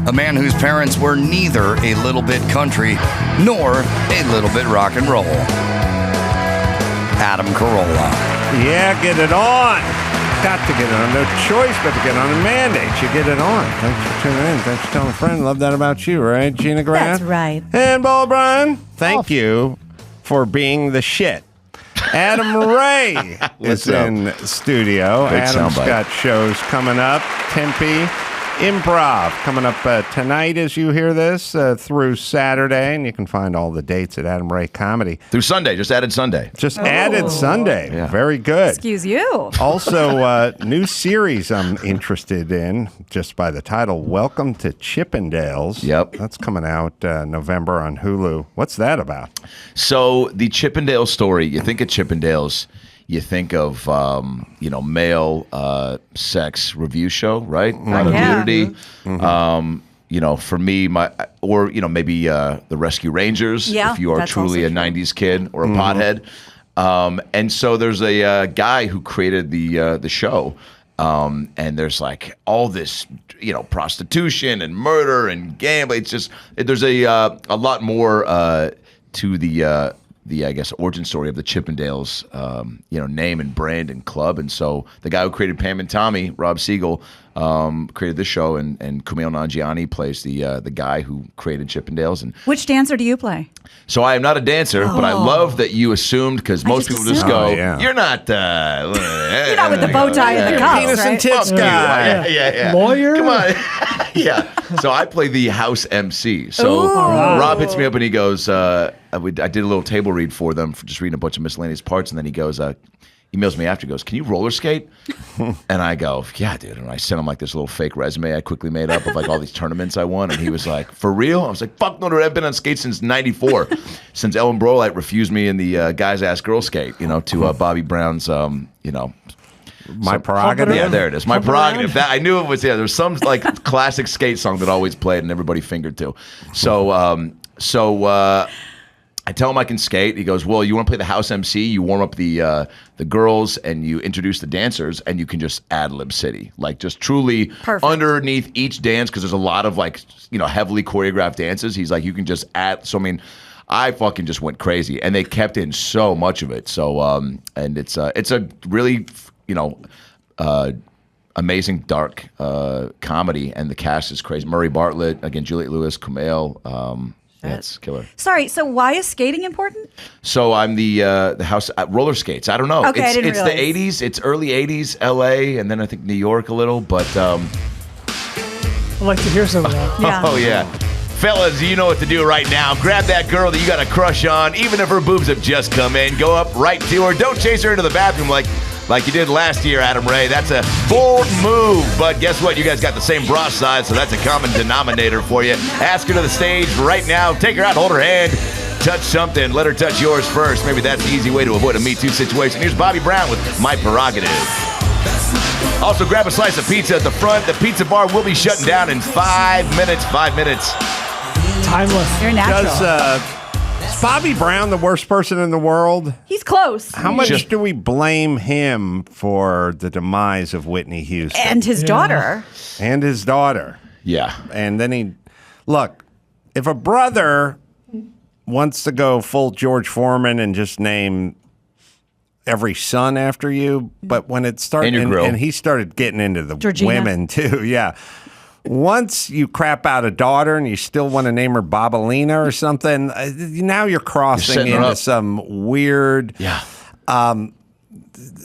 A man whose parents were neither a little bit country nor a little bit rock and roll. Adam Carolla. Yeah, get it on. Got to get it on. No choice but to get on. A mandate. You get it on. Thanks for tuning in. Thanks for telling a friend. Love that about you, right, Gina Grad? That's right. And Bo O'Brien, thank you for being the shit. Adam Ray is in studio. Great Adam's soundbite. got shows coming up. Tempe Improv coming up tonight as you hear this through Saturday. And you can find all the dates at Adam Ray Comedy. Through Sunday, just added Sunday. Added Sunday. Yeah. Very good. Excuse you. Also, new series I'm interested in, just by the title, Welcome to Chippendales. Yep. That's coming out November on Hulu. What's that about? So the Chippendales story, you think of Chippendales, you think of, male sex review show, right? A lot of nudity. For me, maybe the Rescue Rangers, Yeah, if you are that's truly a also true. 90s kid or a pothead. And so there's a guy who created the show. And there's like all this, prostitution and murder and gambling. It's just, there's a lot more to the I guess, origin story of the Chippendales, name and brand and club. And so the guy who created Pam and Tommy, Rob Siegel, created this show, and Kumail Nanjiani plays the guy who created Chippendales. And Which dancer do you play? so I am not a dancer, but I love that you assumed, because most just people just assumed. go, Oh, yeah. you're not... You're not with the bow tie and the cuffs, Penis and right? tits Fuck you. guy. Yeah. Lawyer? Come on. Yeah. So I play the house MC. So Ooh. Rob hits me up and he goes, I did a little table read for them, for just reading a bunch of miscellaneous parts. And then he goes, emails me after, goes, can you roller skate? And I go, yeah, dude. And I sent him like this little fake resume I quickly made up of like all these tournaments I won. And he was like, for real? I was like, fuck no, dude. I've been on skates since 94. Since Ellen Brolite refused me in the Guys Ass Girls skate, to Bobby Brown's, My prerogative. yeah, there it is. My prerogative. That I knew it was. Yeah, there was some like classic skate song that always played and everybody fingered to. So I tell him I can skate. He goes, well, you want to play the house MC? You warm up the girls and you introduce the dancers, and you can just ad-lib city, like just truly Perfect. underneath each dance, because there's a lot of like heavily choreographed dances. He's like, you can just add. So I mean, I fucking just went crazy, and they kept in so much of it. So and it's a really amazing dark comedy, and the cast is crazy. Murray Bartlett, again, Juliette Lewis, Kumail. Yeah, it's killer. Sorry, so why is skating important? So I'm the house roller skates. I don't know. Okay, I didn't it's realize. the 80s. It's early 80s, LA, and then I think New York a little. But I'd like to hear some of that. Yeah. oh yeah. Fellas, you know what to do right now. Grab that girl that you got a crush on, even if her boobs have just come in. Go up right to her. Don't chase her into the bathroom like you did last year, Adam Ray. That's a bold move. But guess what? You guys got the same bra size, so that's a common denominator for you. Ask her to the stage right now. Take her out, hold her hand, touch something. Let her touch yours first. Maybe that's the easy way to avoid a Me Too situation. Here's Bobby Brown with My Prerogative. Also, grab a slice of pizza at the front. The pizza bar will be shutting down in 5 minutes. 5 minutes. Timeless. You're natural. Is Bobby Brown the worst person in the world? He's close. How much do we blame him for the demise of Whitney Houston And his daughter. and his daughter? Yeah. And then look, if a brother wants to go full George Foreman and just name every son after you, but when it started, And your grill. and he started getting into the Georgina. women too, yeah. Once you crap out a daughter and you still want to name her Bobalina or something, now you're crossing setting her into up. some weird Yeah.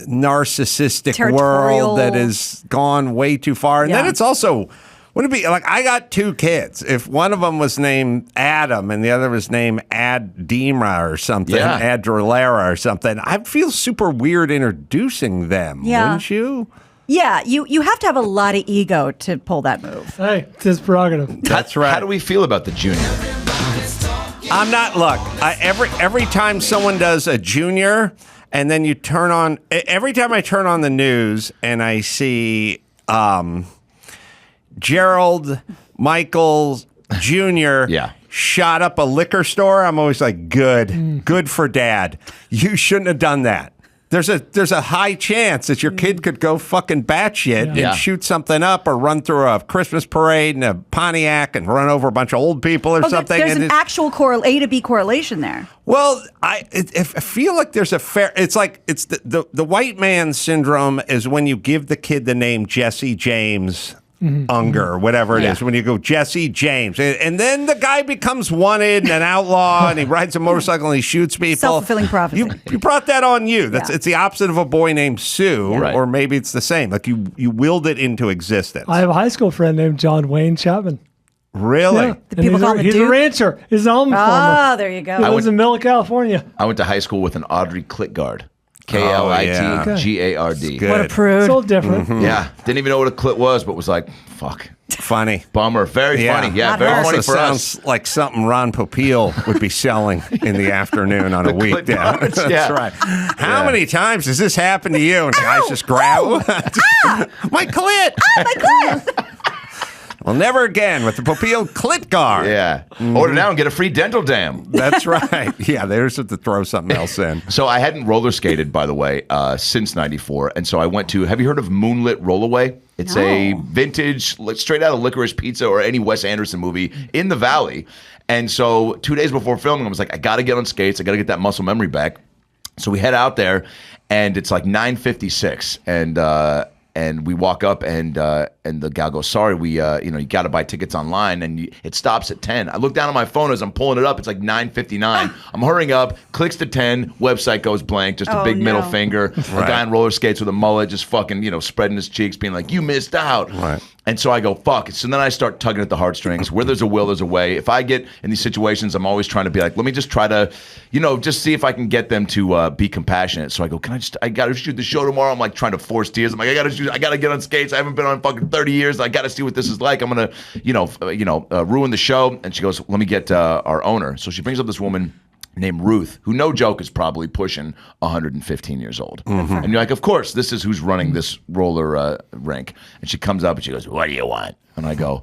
narcissistic Territorial. world that has gone way too far. And then Yeah. it's also, wouldn't it be like, I got two kids. If one of them was named Adam and the other was named Adima or something, Yeah. Adrolera or something, I'd feel super weird introducing them, Yeah. wouldn't you? Yeah, you have to have a lot of ego to pull that move. Hey, it's his prerogative. That's right. How do we feel about the junior? I'm not. Look, every time someone does a junior, and then you turn on. Every time I turn on the news and I see Gerald Michaels Jr. Yeah. shot up a liquor store, I'm always like, good for dad. You shouldn't have done that. there's a high chance that your kid could go fucking batshit and shoot something up or run through a Christmas parade in a Pontiac and run over a bunch of old people or something. There's an actual A to B correlation there. Well, I feel like there's a fair. It's like it's the white man syndrome is when you give the kid the name Jesse James. Unger, or whatever it is, when you go Jesse James, and then the guy becomes wanted and an outlaw, and he rides a motorcycle and he shoots people. Self-fulfilling prophecy. You brought that on you. It's the opposite of a boy named Sue, or maybe it's the same. Like you willed it into existence. I have a high school friend named John Wayne Chapman. Really? Yeah. He's a rancher. He's an almond farmer. Oh, there you go. He lives in Miller, California. I went to high school with an Audrey Clitgard. Klitgard. Good. What a prude. It's all different. Yeah. Didn't even know what a clit was, but was like, fuck. Funny. Bummer. Very funny. Yeah, Not very hard. funny Also for sounds us. like something Ron Popeil would be selling in the afternoon on a weekday. Clitgards, That's yeah. right. How many times has this happened to you? And guys just grab my clit. My clit. Well, never again with the Popeil clit guard. Yeah. Order now and get a free dental dam. That's right. Yeah, there's to throw something else in. So I hadn't roller skated, by the way, since '94, and so I went to. Have you heard of Moonlit Rollaway? It's a vintage, straight out of Licorice Pizza or any Wes Anderson movie in the Valley. And so 2 days before filming, I was like, I got to get on skates. I got to get that muscle memory back. So we head out there, and it's like 9:56, and we walk up, and the gal goes, sorry, we you got to buy tickets online, and it stops at 10. I look down at my phone as I'm pulling it up. It's like 9:59. I'm hurrying up, clicks to 10, website goes blank, just a big middle finger. A guy on roller skates with a mullet just fucking, spreading his cheeks, being like, you missed out. Right. And so I go, fuck. So then I start tugging at the heartstrings. Where there's a will, there's a way. If I get in these situations, I'm always trying to be like, let me just try to, just see if I can get them to be compassionate. So I go, I got to shoot the show tomorrow. I'm like trying to force tears. I'm like, I got to get on skates. I haven't been on fucking 30 years. I got to see what this is like. I'm going to, ruin the show. And she goes, let me get our owner. So she brings up this woman named Ruth, who, no joke, is probably pushing 115 years old. And you're like, of course, this is who's running this roller rink. And she comes up and she goes, what do you want? And I go,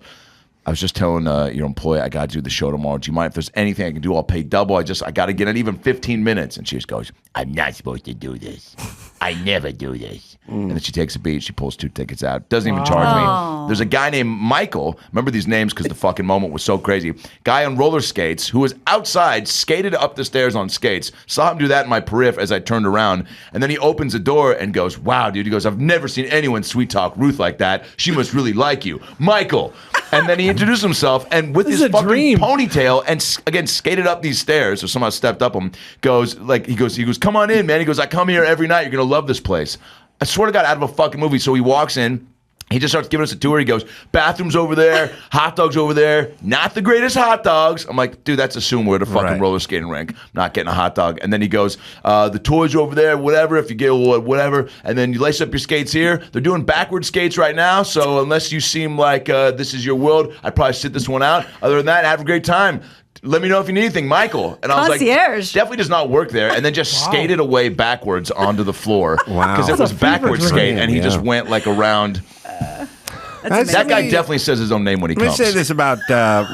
I was just telling your employee I got to do the show tomorrow. Do you mind if there's anything I can do? I'll pay double. I got to get in even 15 minutes. And she just goes, I'm not supposed to do this. I never do this. And then she takes a beat. She pulls 2 tickets out. Doesn't even charge me. There's a guy named Michael. Remember these names because the fucking moment was so crazy. Guy on roller skates who was outside, skated up the stairs on skates. Saw him do that in my periph as I turned around. And then he opens the door and goes, wow, dude. He goes, I've never seen anyone sweet talk Ruth like that. She must really like you. Michael. And then he introduced himself, and with his fucking ponytail, and again skated up these stairs, or somehow stepped up him. He goes, come on in, man. He goes, I come here every night. You're gonna love this place. I swear to God, out of a fucking movie. So he walks in. He just starts giving us a tour. He goes, bathrooms over there, hot dogs over there, not the greatest hot dogs. I'm like, dude, that's assumed we're at a fucking roller skating rink, not getting a hot dog. And then he goes, the toys over there, whatever, if you get whatever. And then you lace up your skates here. They're doing backward skates right now, so unless you seem like this is your world, I'd probably sit this one out. Other than that, have a great time. Let me know if you need anything, Michael. And I was like, definitely does not work there. And then just skated away backwards onto the floor. Wow. Because it was backward skate, and he just went like around. That guy definitely says his own name when he comes. Let me say this about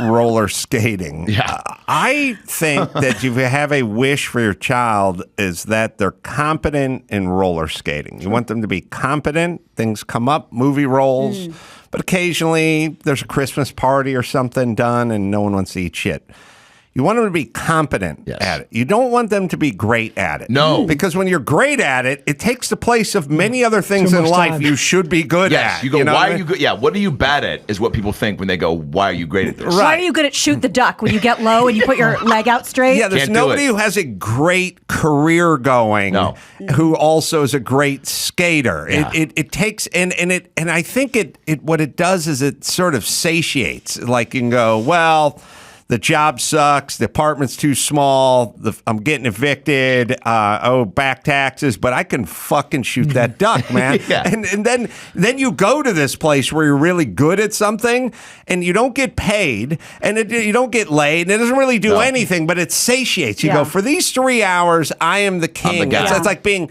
roller skating. Yeah. I think that if you have a wish for your child is that they're competent in roller skating. You want them to be competent. Things come up, movie roles. But occasionally there's a Christmas party or something done and no one wants to eat shit. You want them to be competent at it. You don't want them to be great at it. No. Because when you're great at it, it takes the place of many other things in life time. you should be good at. You go, know why what are you good? Yeah, what are you bad at is what people think when they go, why are you great at this? Why are you good at shoot the duck when you get low and you put your leg out straight? Yeah, there's Can't do nobody it. who has a great career going who also is a great skater. Yeah. It takes and I think it what it does is it sort of satiates. Like you can go, well, the job sucks. The apartment's too small. I'm getting evicted. Back taxes. But I can fucking shoot that duck, man. And then you go to this place where you're really good at something, and you don't get paid, and you don't get laid, and it doesn't really do anything, but it satiates. You go, for these 3 hours, I am the king. I'm the guy. It's like being.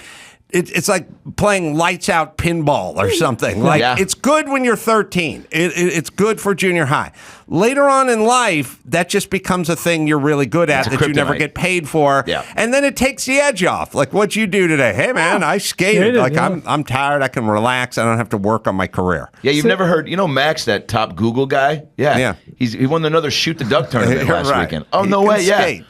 it's like playing lights out pinball or something. Like it's good when you're 13. It's good for junior high. Later on in life, that just becomes a thing you're really good at that you never get paid for. Yeah. And then it takes the edge off. Like, what'd you do today? Hey, man, I skated. I'm tired. I can relax. I don't have to work on my career. Yeah, you've never heard, Max, that top Google guy? Yeah. He won another shoot the duck tournament last weekend. Oh, no way. Yeah.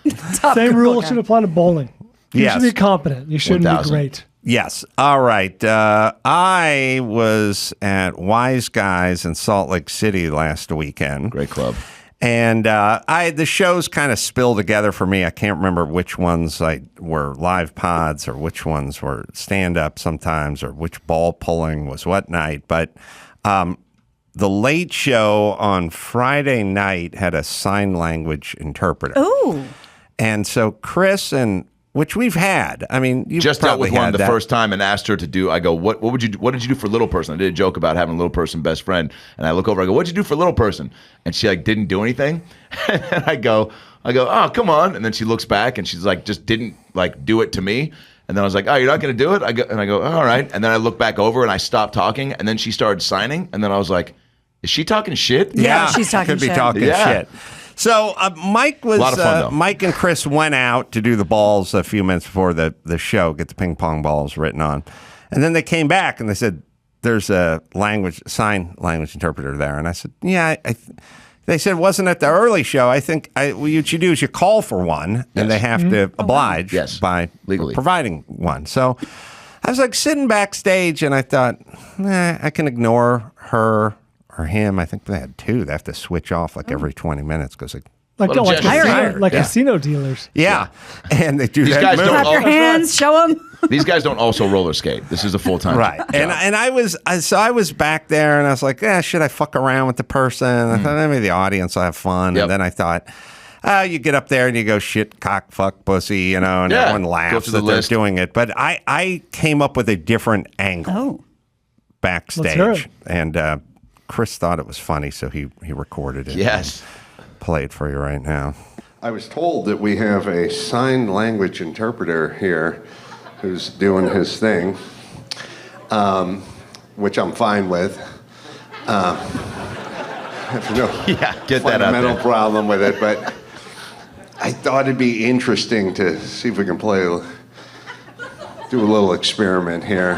Same rule should apply to bowling. You should be competent. You shouldn't 1,000. Be great. Yes. All right. I was at Wise Guys in Salt Lake City last weekend. Great club. And the shows kind of spill together for me. I can't remember which ones were live pods or which ones were stand-up sometimes or which ball pulling was what night. But the Late Show on Friday night had a sign language interpreter. Oh. And so Chris which we've had. I mean, you just dealt with one the first time and asked her to do. I go, what did you do for little person? I did a joke about having a little person best friend, and I look over. I go, what'd you do for little person? And she didn't do anything. And I go, oh, come on. And then she looks back and she's like, just didn't do it to me. And then I was like, oh, you're not going to do it? I go, all right. And then I look back over and I stopped talking. And then she started signing. And then I was like, is she talking shit? Yeah, she's talking shit. Could be talking shit. So Mike and Chris went out to do the balls a few minutes before the show, get the ping pong balls written on. And then they came back and they said, there's a sign language interpreter there. And I said, yeah. They said, wasn't at the early show. I think what you do is you call for one, and they have to oblige by legally providing one. So I was sitting backstage, and I thought, I can ignore her or him. I think they had two. They have to switch off every 20 minutes because casino dealers. Yeah. And they do These that. Guys don't clap your hands, show them. These guys don't also roller skate. This is a full-time job. And I was back there and I was like, should I fuck around with the person? I thought maybe the audience will have fun. And then I thought, you get up there and you go shit, cock, fuck, pussy, and everyone laughs that they're doing it. But I came up with a different angle backstage. And Chris thought it was funny, so he recorded it. Yes. Play it for you right now. I was told that we have a sign language interpreter here who's doing his thing, which I'm fine with. I have no fundamental problem with it, but I thought it'd be interesting to see if we can do a little experiment here.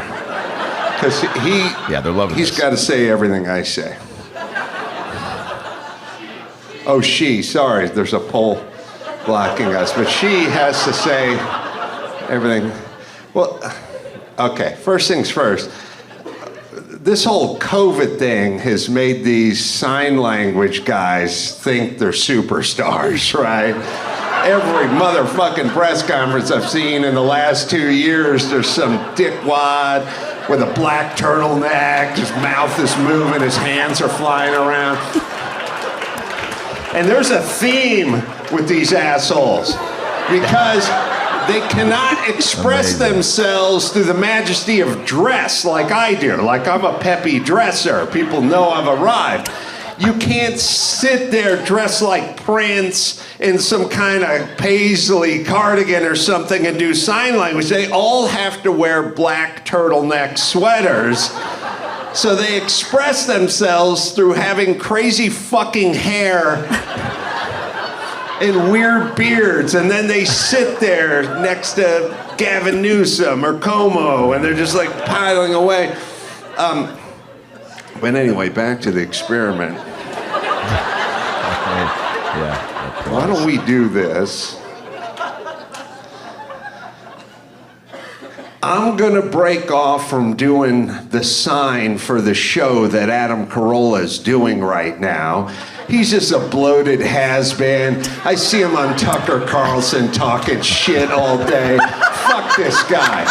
Because he's got to say everything I say. Oh, sorry, there's a pole blocking us, but she has to say everything. Well, okay, first things first. This whole COVID thing has made these sign language guys think they're superstars, right? Every motherfucking press conference I've seen in the last 2 years, there's some dickwad with a black turtleneck, his mouth is moving, his hands are flying around. And there's a theme with these assholes because they cannot express themselves through the majesty of dress like I do. Like I'm a peppy dresser. People know I've arrived. You can't sit there dressed like Prince in some kind of paisley cardigan or something and do sign language. They all have to wear black turtleneck sweaters. So they express themselves through having crazy fucking hair and weird beards, and then they sit there next to Gavin Newsom or Como, and they're just piling away. But anyway, back to the experiment. Why don't we do this? I'm going to break off from doing the sign for the show that Adam Carolla is doing right now. He's just a bloated has-been. I see him on Tucker Carlson talking shit all day. Fuck this guy.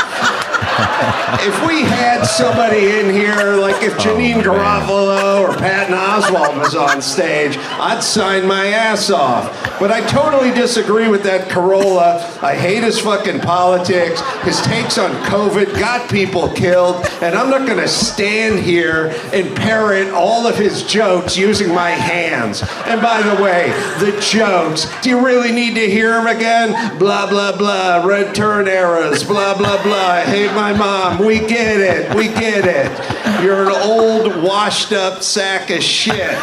If we had somebody in here, like if Janine Garofalo or Patton Oswalt was on stage, I'd sign my ass off. But I totally disagree with that Carolla. I hate his fucking politics. His takes on COVID got people killed, and I'm not gonna stand here and parrot all of his jokes using my hands. And by the way, the jokes, do you really need to hear them again? Blah, blah, blah, red turn eras, blah, blah, blah, I hate my my mom. We get it. We get it. You're an old, washed up sack of shit.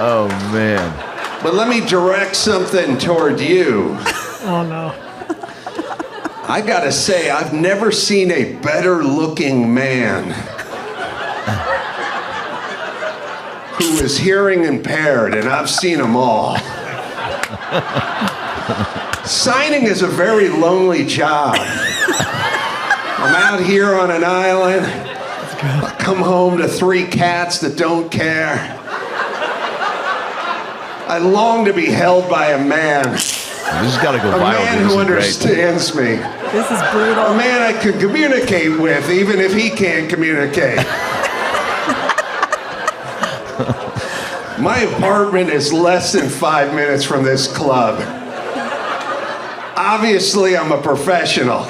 Oh, man. But let me direct something toward you. Oh, no. I gotta say, I've never seen a better looking man who is hearing impaired, and I've seen them all. Signing is a very lonely job. I'm out here on an island. I come home to 3 cats that don't care. I long to be held by a man. This has got to go A viral. man This who is great. understands me. This is brutal. A man I can communicate with, even if he can't communicate. My apartment is less than 5 minutes from this club. Obviously, I'm a professional.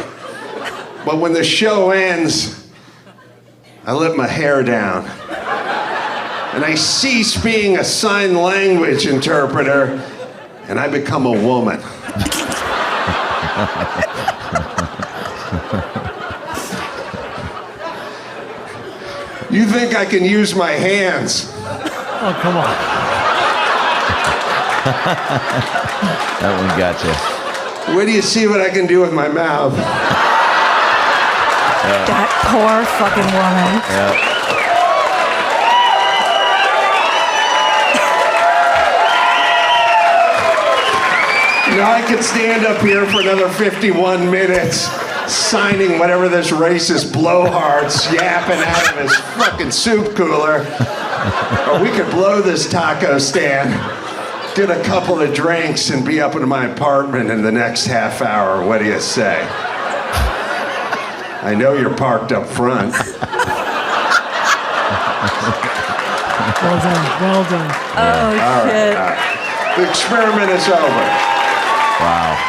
But when the show ends, I let my hair down. And I cease being a sign language interpreter, and I become a woman. You think I can use my hands? Oh, come on. That one got you. Where do you see what I can do with my mouth? That poor fucking woman. Yeah. You know, I could stand up here for another 51 minutes signing whatever this racist blowhard's yapping out of his fucking soup cooler. Or we could blow this taco stand, get a couple of drinks, and be up in my apartment in the next half hour. What do you say? I know you're parked up front. Well done. Well done. Oh, shit. All right. The experiment is over. Wow.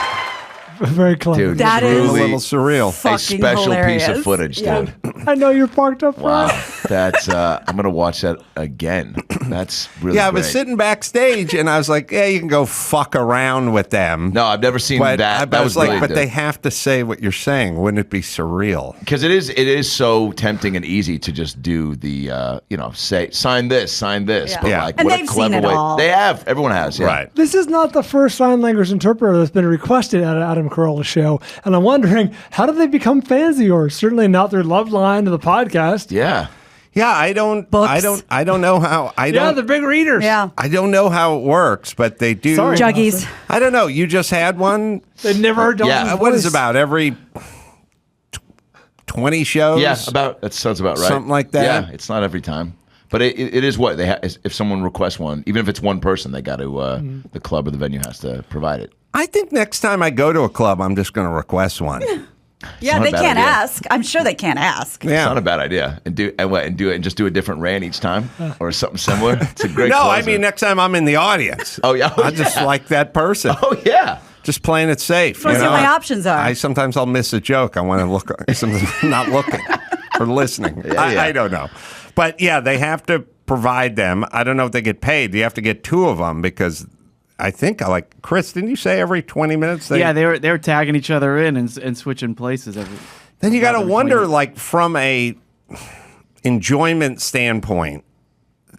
Very clever. Dude, That A is little surreal. a fucking special hilarious. piece of footage, Yeah. dude. I know you're parked up front. Wow. That's, I'm going to watch that again. That's really Yeah, I great. was sitting backstage and I was like, yeah, you can go fuck around with them. No, I've never seen But that. I That was was like, really but they have to say what you're saying. Wouldn't it be surreal? Because it is so tempting and easy to just do the, say, sign this. Yeah. But Yeah. like, And what they've a clever seen it way. all. They have. Everyone has. Yeah. Right. This is not the first sign language interpreter that's been requested at an Adam Carolla show. And I'm wondering, how did they become fans of yours? Certainly not their love line to the podcast. Yeah. Yeah, I don't know how Yeah, the big readers. Yeah. I don't know how it works, but they do. Sorry. Juggies. I don't know. You just had one. They never heard Yeah. Dalton's What is voice. about every 20 shows? Yeah, that sounds about right. Something like that? Yeah, it's not every time. But it is what they if someone requests one, even if it's one person, they got to the club or the venue has to provide it. I think next time I go to a club, I'm just going to request one. Yeah, not they a bad can't idea. ask. I'm sure they can't ask. It's Yeah. not a bad idea, and do it and just do a different rant each time or something similar. It's a great. No, I closer. mean next time I'm in the audience. Oh, yeah. Oh, I just yeah. like that person. Oh yeah. Just playing it safe. Let's you see know? what my options are. Sometimes I'll miss a joke. I want to look. Sometimes I'm not looking or listening. Yeah. I don't know, but yeah, they have to provide them. I don't know if they get paid. You have to get 2 of them because I think like Chris. Didn't you say every 20 minutes? Yeah, they were tagging each other in and switching places every. Then you got to every 20 wonder, minutes. like from a enjoyment standpoint,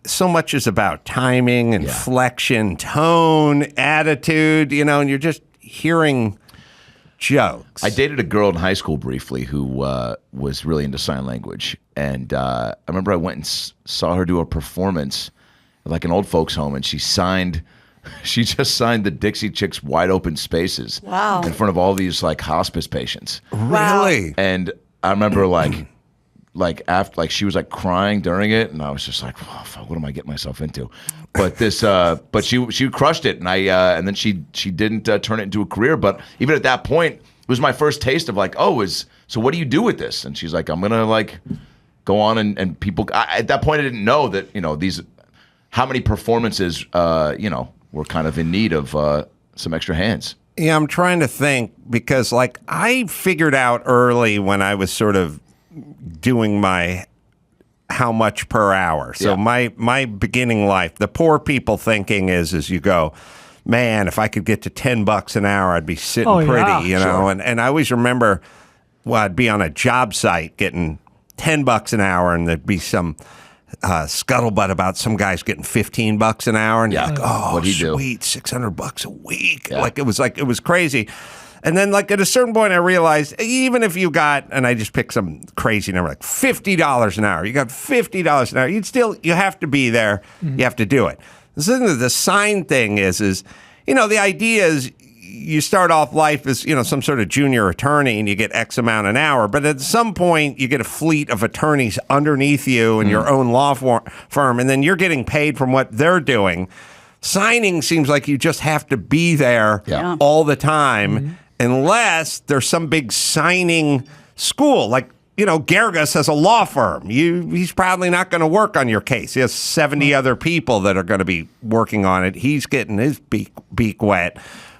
so much is about timing, inflection, tone, attitude, and you're just hearing jokes. I dated a girl in high school briefly who was really into sign language, and I remember I went and saw her do a performance at like an old folks home, and she just signed the Dixie Chicks Wide Open Spaces Wow. in front of all these like hospice patients. Wow. Really? And I remember after she was like crying during it, and I was just like, oh, fuck, what am I getting myself into? But but she crushed it, and and then she didn't turn it into a career. But even at that point, it was my first taste of like, so what do you do with this? And she's like, I'm gonna like go on and people. At that point, I didn't know that how many performances were kind of in need of some extra hands. Yeah, I'm trying to think because like I figured out early when I was sort of doing my how much per hour. So Yeah. my beginning life, the poor people thinking is you go man, if I could get to $10 an hour, I'd be sitting Oh, pretty, yeah. you know. And I always remember, well, I'd be on a job site getting $10 an hour, and there'd be some scuttlebutt about some guys getting $15 an hour, and Yeah. you're like, oh, What'd he do? sweet, $600 a week. Yeah. Like it was crazy. And then, like, at a certain point, I realized even if you got, and I just picked some crazy number, like $50 an hour, you got $50 an hour, you have to be there. You have to do it. The sign thing is, you know, the idea is you start off life as, you know, some sort of junior attorney and you get X amount an hour. But at some point, you get a fleet of attorneys underneath you and your own law firm, and then you're getting paid from what they're doing. Signing seems like you just have to be there Yeah. all the time, unless there's some big signing school. Like, you know, Gerges has a law firm. He's probably not going to work on your case. He has 70 other people that are going to be working on it. He's getting his beak wet.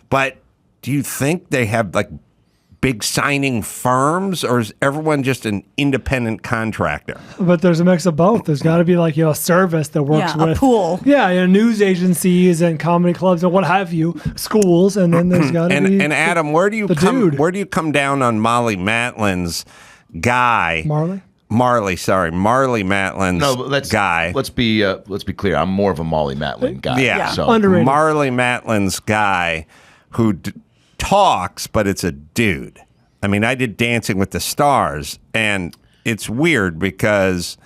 But do you think they have like big signing firms, or is everyone just an independent contractor? But there's a mix of both. There's got to be like, you know, a service that works Yeah, a with pool. Yeah, you know, news agencies and comedy clubs and what have you, schools, and then there's got to be. And Adam, where do you come down on Molly Matlin's guy? Marley, sorry, Marley Matlin's guy. Let's be clear. I'm more of a Molly Matlin guy. Yeah. So Underrated. Marley Matlin's guy who talks, but it's a dude. I mean, I did Dancing with the Stars, and it's weird because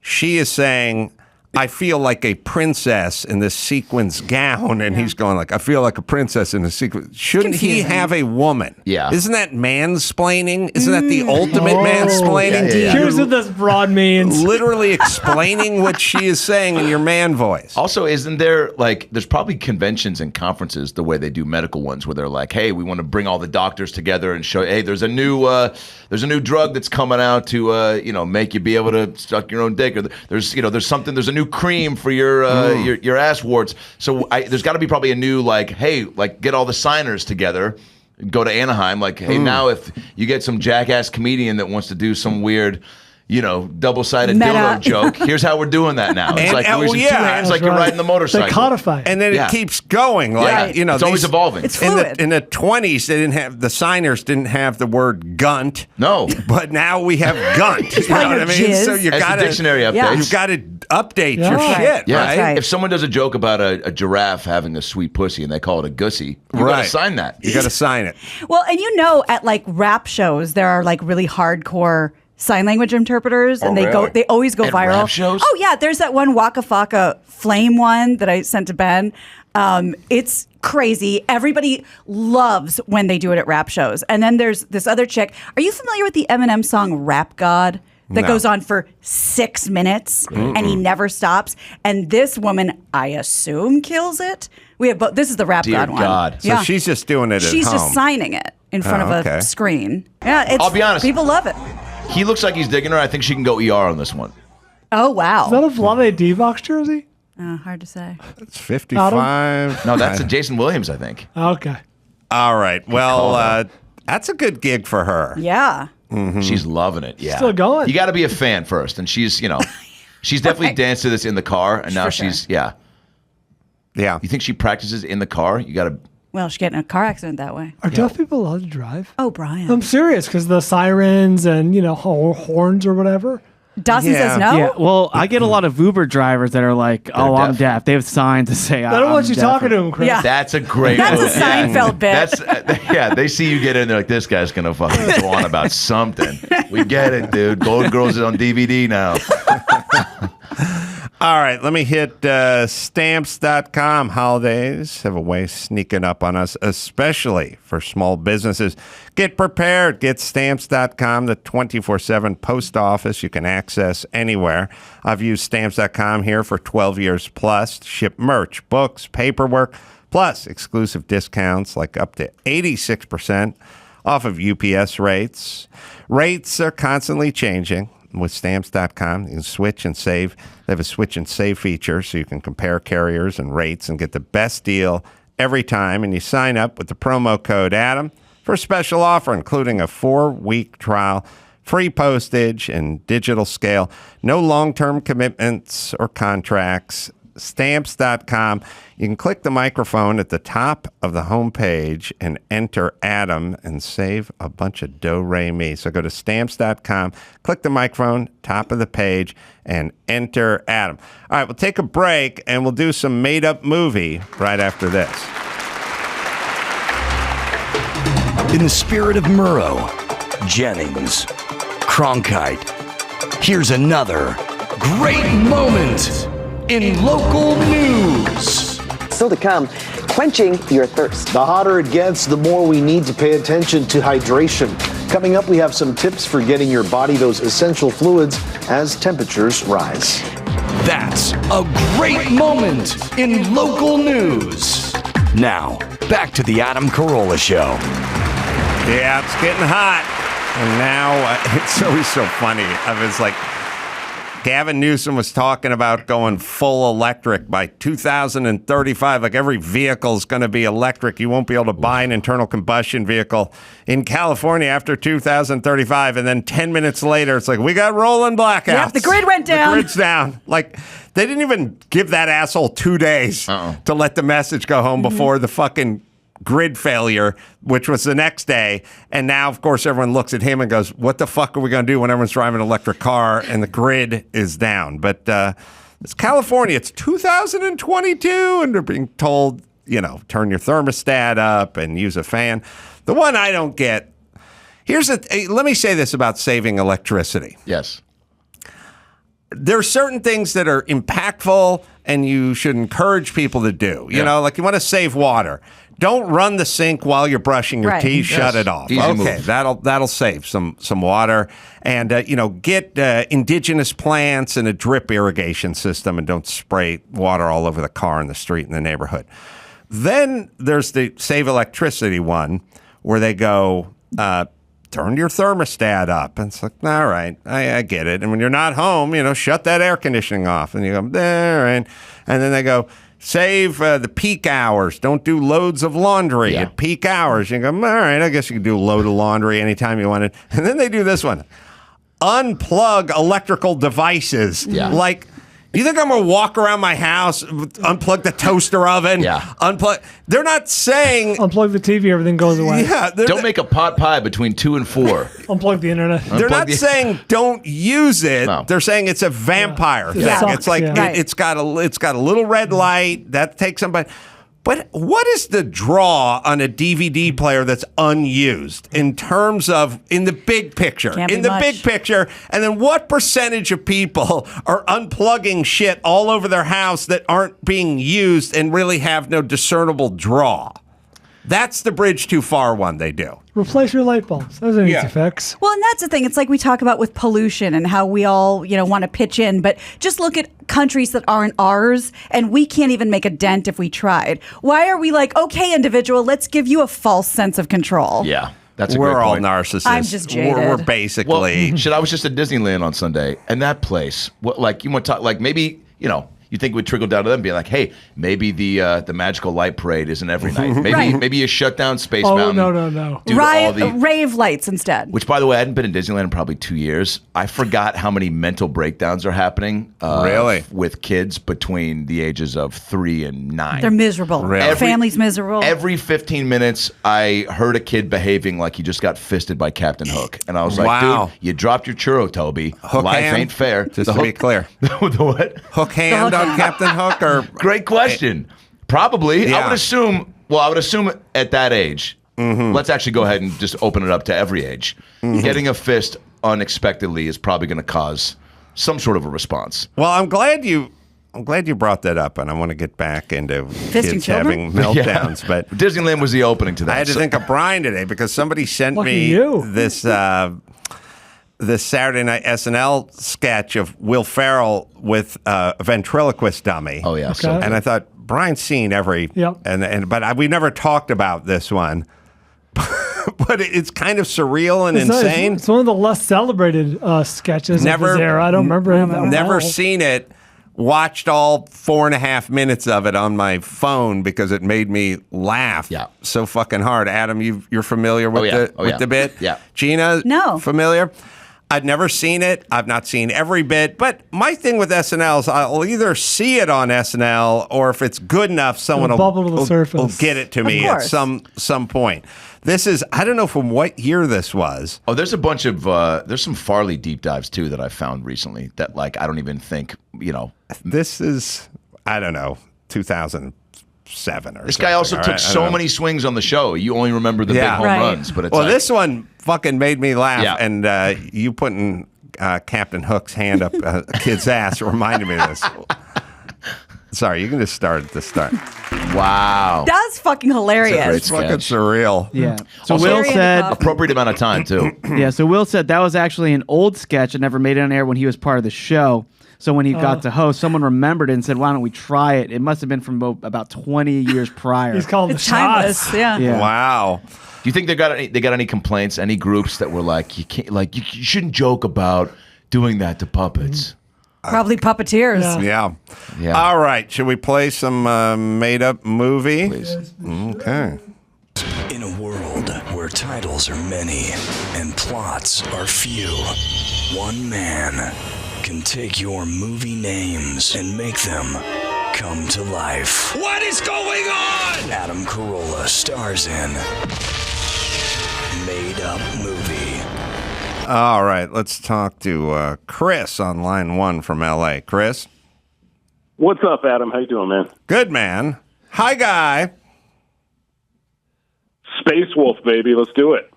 she is saying, I feel like a princess in this sequins gown, and he's going like, I feel like a princess in a sequins. Shouldn't he Confusing. have a woman? Yeah. Isn't that mansplaining? Isn't that the ultimate mansplaining? Yeah. Here's what this broad means. Literally explaining what she is saying in your man voice. Also, isn't there like there's probably conventions and conferences the way they do medical ones where they're like, hey, we want to bring all the doctors together and show, hey, there's a new drug that's coming out to make you be able to suck your own dick, or there's a new cream for your ass warts. So there's got to be probably a new get all the signers together, go to Anaheim, hey, now if you get some jackass comedian that wants to do some weird, double-sided Meta. dildo joke, here's how we're doing that now. It's And- like we're using two hands like That's you're right. riding the motorcycle. They codify it. And then Yeah. it keeps going. Right. It's always evolving. It's In fluid. the 20s, the signers didn't have the word gunt. No. But now we have gunt. You know probably what I your mean? jizz. So you As got the dictionary updates. Yeah. You've got to update your Yeah. shit, Yeah, right? right. If someone does a joke about a giraffe having a sweet pussy and they call it a gussy, you Right. gotta sign that. You got to sign it. Well, and at like rap shows, there are like really hardcore sign language interpreters, and really? they always go At viral. rap shows? Oh yeah, there's that one Waka Flocka Flame one that I sent to Ben. It's crazy. Everybody loves when they do it at rap shows. And then there's this other chick. Are you familiar with the Eminem song Rap God? That No. goes on for 6 minutes and he never stops. And this woman, I assume, kills it. We have this is the Rap Dear God one. God. So she's just doing it at She's home. just signing it in front Oh, of okay. a screen. Yeah, I'll be honest. People love it. He looks like he's digging her. I think she can go ER on this one. Oh wow. Is that a Vlade Divac jersey? Hard to say. It's 55. No, that's a Jason Williams, I think. Okay. All right. Well, that's a good gig for her. Yeah. She's loving it. Yeah, Still going. You got to be a fan first, and she's she's definitely danced to this in the car, and now For sure. she's Yeah. You think she practices in the car? You got to. Well, she got in a car accident that way. Are deaf people allowed to drive? Oh, Brian. I'm serious, because the sirens and, horns or whatever. Dawson Yeah. says no. Yeah, well, I get a lot of Uber drivers that are like, "Oh, I'm deaf? deaf." They have signs to say, I don't want I'm you deaf. talking to him, Chris. Yeah. That's a great. That's a move. Yeah. Seinfeld bit. That's they see you get in, they're like, this guy's gonna fucking go on about something. We get it, dude. Golden Girls is on DVD now. All right, let me hit stamps.com. Holidays have a way of sneaking up on us, especially for small businesses. Get prepared. Get stamps.com, the 24/7 post office you can access anywhere. I've used stamps.com here for 12 years plus to ship merch, books, paperwork, plus exclusive discounts like up to 86% off of UPS rates. Rates are constantly changing. With Stamps.com, you can switch and save. They have a switch and save feature so you can compare carriers and rates and get the best deal every time. And you sign up with the promo code ADAM for a special offer, including a 4-week trial, free postage, and digital scale. No long-term commitments or contracts. Stamps.com. You can click the microphone at the top of the homepage and enter Adam and save a bunch of do-re-mi. So go to Stamps.com, click the microphone, top of the page, and enter Adam. All right, we'll take a break, and we'll do some made-up movie right after this. In the spirit of Murrow, Jennings, Cronkite, here's another great moment in local news. Still to come, quenching your thirst. The hotter it gets, the more we need to pay attention to hydration. Coming up, we have some tips for getting your body those essential fluids as temperatures rise. That's a great moment in local news. Now, back to the Adam Carolla Show. Yeah, it's getting hot. And now it's always so funny. I was like, Gavin Newsom was talking about going full electric by 2035. Like every vehicle is going to be electric. You won't be able to buy an internal combustion vehicle in California after 2035. And then 10 minutes later, it's like, we got rolling blackouts. Yep, the grid went down. The grid's down. Like, they didn't even give that asshole 2 days to let the message go home before the fucking grid failure, which was the next day. And now, of course, everyone looks at him and goes, what the fuck are we going to do when everyone's driving an electric car and the grid is down? But it's California. It's 2022, and they're being told, you know, turn your thermostat up and use a fan. The one I don't get, let me say this about saving electricity. Yes. There are certain things that are impactful and you should encourage people to do. You know, like you want to save water. Don't run the sink while you're brushing your teeth. Yes. Shut it off. Easy Okay, move. that'll save some water. And get indigenous plants and a drip irrigation system, and don't spray water all over the car in the street in the neighborhood. Then there's the save electricity one, where they go, turn your thermostat up. And it's like, all right, I get it. And when you're not home, shut that air conditioning off. And you go, there. And then they go, save the peak hours. Don't do loads of laundry at peak hours. You go, all right, I guess you can do a load of laundry anytime you want it. And then they do this one. Unplug electrical devices. Yeah. Like, you think I'm going to walk around my house, unplug the toaster oven? Yeah. Unplug. They're not saying. Unplug the TV, everything goes away. Yeah. Don't make a pot pie between 2 and 4. Unplug the internet. They're not saying don't use it. No. They're saying it's a vampire thing. It sucks, It's like yeah. it's got a little red light that takes somebody. But what is the draw on a DVD player that's unused in terms of in the big picture? Can't be In the much. big picture, and then what percentage of people are unplugging shit all over their house that aren't being used and really have no discernible draw? That's the bridge too far one they do. Replace your light bulbs. Those are Yeah. easy fix. Well, and that's the thing. It's like we talk about with pollution and how we all, want to pitch in, but just look at countries that aren't ours, and we can't even make a dent if we tried. Why are we like, okay, individual, let's give you a false sense of control? Yeah. That's a We're great all point. narcissists. I'm just jaded. We're Well, basically. shit, I was just at Disneyland on Sunday, and that place, you want to talk, like maybe, you think it would trickle down to them, being like, hey, maybe the magical light parade isn't every night. Maybe Right. maybe you shut down Space Oh, Mountain. no. due to all the- Rave lights instead. Which, by the way, I hadn't been in Disneyland in probably 2 years. I forgot how many mental breakdowns are happening. Really? With kids between the ages of 3 and 9. They're miserable. Really? Their family's miserable. Every 15 minutes, I heard a kid behaving like he just got fisted by Captain Hook. And I was like, Wow. dude, you dropped your churro, Toby. Hook Life hand? ain't fair. Just The to be hook- clear. the what? Hook hand on Captain Hook, or Great question. Probably. Yeah. I would assume at that age, let's actually go ahead and just open it up to every age. Getting a fist unexpectedly is probably going to cause some sort of a response. Well, I'm glad you brought that up, and I want to get back into kids children? having meltdowns. But Disneyland was the opening to that. I had to So- think of Brian today because somebody sent Lucky me you. this Saturday Night SNL sketch of Will Ferrell with a ventriloquist dummy. Oh, yeah. So Okay. And I thought Brian's seen every, Yep. but we never talked about this one. But it's kind of surreal and It's not- insane. It's one of the less celebrated sketches of his era. I don't remember him that Never well. seen it. Watched all 4.5 minutes of it on my phone because it made me laugh Yeah. so fucking hard. Adam, you're familiar with Oh, yeah. the with the bit? Yeah. Gina, No. familiar? I've never seen it. I've not seen every bit. But my thing with SNL is I'll either see it on SNL or if it's good enough, someone It'll bubble to the surface. will get it to me at some point. This is, I don't know from what year this was. Oh, there's a bunch of, there's some Farley deep dives too that I found recently that like, I don't even think, This is, I don't know, 2007 or This guy also took so many swings on the show. You only remember the big home runs. But it's this one fucking made me laugh. Yeah. And you putting Captain Hook's hand up a kid's ass reminded me of this. Sorry, you can just start at the start. Wow. That's fucking hilarious. It's fucking surreal. Yeah. So Also, Will said appropriate amount of time too. Yeah, so Will said that was actually an old sketch that never made it on air when he was part of the show. So when he got to host, someone remembered it and said, "Why don't we try it?" It must have been from about 20 years prior. He's calling the Timeless, shots. Yeah. Wow. Do you think they got any complaints? Any groups that were like, you can't, like, you shouldn't joke about doing that to puppets? Probably puppeteers. Yeah. All right. Should we play some made-up movie? Please. Okay. In a world where titles are many and plots are few, one man can take your movie names and make them come to life. What is going on? Adam Carolla stars in Made Up Movie. All right. Let's talk to Chris on line 1 from L.A. Chris? What's up, Adam? How you doing, man? Good, man. Hi, guy. Space Wolf, baby. Let's do it.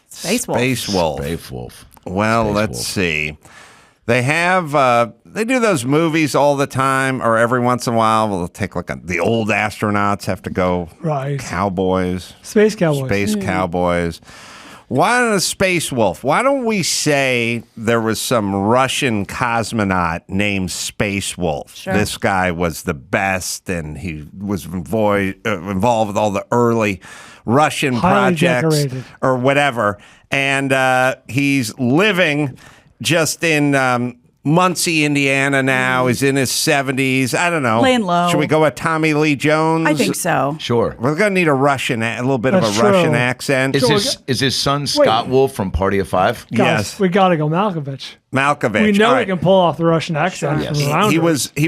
Space Wolf. Space Wolf. Space Wolf. Well, let's see. They have they do those movies all the time, or every once in a while. They'll take like the old astronauts have to go. Right. Cowboys. Space cowboys. Space cowboys. Why not a Space Wolf? Why don't we say there was some Russian cosmonaut named Space Wolf? Sure. This guy was the best, and he was involved with all the early Russian Highly projects decorated. or whatever. And he's living just in Muncie, Indiana now. He's in his 70s. I don't know. Laying low. Should we go with Tommy Lee Jones? I think so. Sure. We're going to need a little bit That's of a true. Russian accent. Is his son Scott Wolf from Party of Five? Guys, Yes. we got to go Malkovich. Malkovich. We know All he right. can pull off the Russian accent. Yes. from around He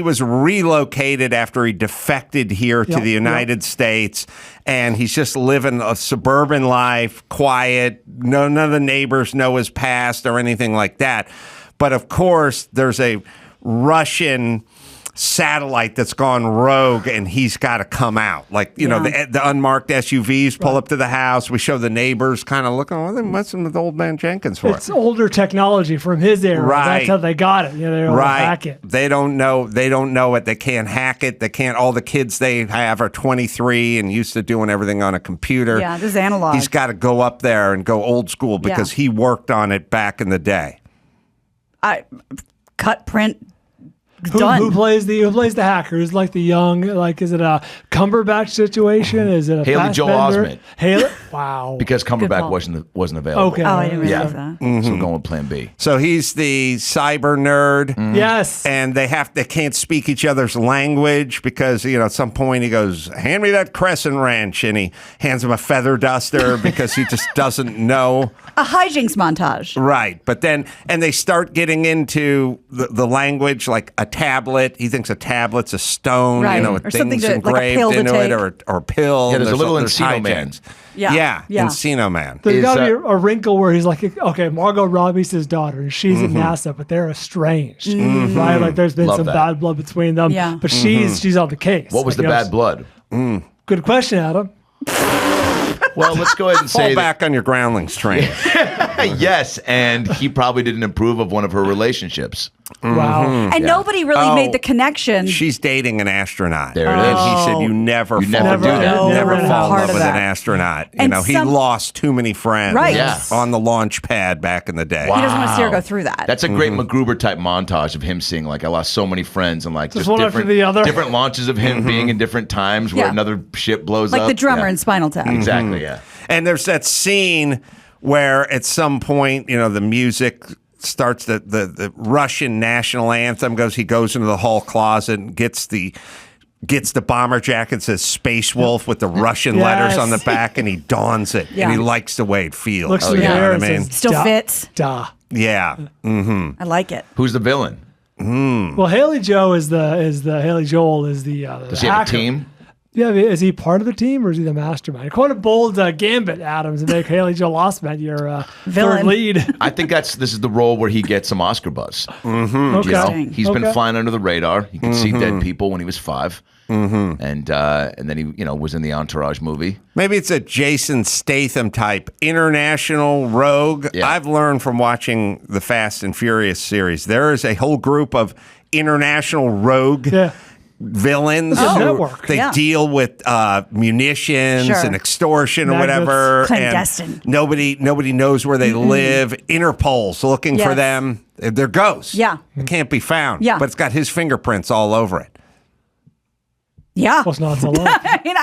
us. was relocated after he defected here to Yep, the United States, and he's just living a suburban life, quiet. None of the neighbors know his past or anything like that. But of course, there's a Russian satellite that's gone rogue, and he's got to come out. Like, the unmarked SUVs pull up to the house. We show the neighbors kind of looking, oh, they're messing with old man Jenkins for It's older technology from his era. Right. That's how they got it. They're able to hack it. They don't know it. They can't hack it. They can't. All the kids they have are 23 and used to doing everything on a computer. Yeah, this is analog. He's got to go up there and go old school because he worked on it back in the day. Cut, print, Who done. plays the hacker? Who's like the young, like, is it a Cumberbatch situation? Is it a Haley Joel Fassbender? Osment. Haley? Wow. Because Good Cumberbatch call. wasn't available. Okay. Oh, I didn't realize Yeah. that. So we're going with Plan B. So he's the cyber nerd. Yes. And they can't speak each other's language because, at some point he goes, hand me that crescent wrench. And he hands him a feather duster because he just doesn't know. A hijinks montage. Right. But then, and they start getting into the language, like a tablet. He thinks a tablet's a stone, Right. with Or something things like a engraved pill to into it, take. or a pill. Yeah, there's a little there's Encino Man. hijinks. Yeah. Encino Man. There's Is, got to be a wrinkle where he's like, okay, Margot Robbie's his daughter, and she's at NASA, but they're estranged, right? Like there's been Love some that. bad blood between them, Yeah. but she's on the case. What was I the guess. bad blood? Good question, Adam. Well, let's go ahead and Fall say back on your groundlings train. yes, and he probably didn't approve of one of her relationships. Wow. And nobody really made the connection. She's dating an astronaut. There it is. And he said, you never fall never do that. You never Never fall in part love of with an that. astronaut. And he some- lost too many friends Right. Yeah. on the launch pad back in the day. He doesn't want to see her go through that. That's a great MacGruber type montage of him seeing like I lost so many friends and like Just just one after different the other. different launches of him being in different times where Yeah. another ship blows like up. the drummer Yeah. in Spinal Tap. Exactly. Yeah. And there's that scene where at some point, the music starts, the Russian national anthem goes, he goes into the hall closet and gets the bomber jacket, says Space Wolf with the Russian letters on the back, and he dons it. Yeah. And he likes the way it feels. Looks in you the know mirror what I and mean? says, Still "Da, fits. Da. Yeah. I like it. Who's the villain? Well, Haley Joel is the Does he have a hacker. team? Yeah, is he part of the team or is he the mastermind? Quite a bold gambit, Adams, and make Haley Joel Osment your Villain. third lead. I think this is the role where he gets some Oscar buzz. Okay. You know, he's been Okay. flying under the radar. He could see dead people when he was 5, and then he was in the Entourage movie. Maybe it's a Jason Statham type international rogue. Yeah. I've learned from watching the Fast and Furious series. There is a whole group of international rogue villains. It's a who network. They Yeah. deal with munitions Sure. and extortion or Magnets. whatever. Clandestine. And nobody knows where they live. Interpol's looking for Yes. them. They're ghosts. Yeah. They can't be found. Yeah. But it's got his fingerprints all over it. Yeah. Well, it's not so long. I mean,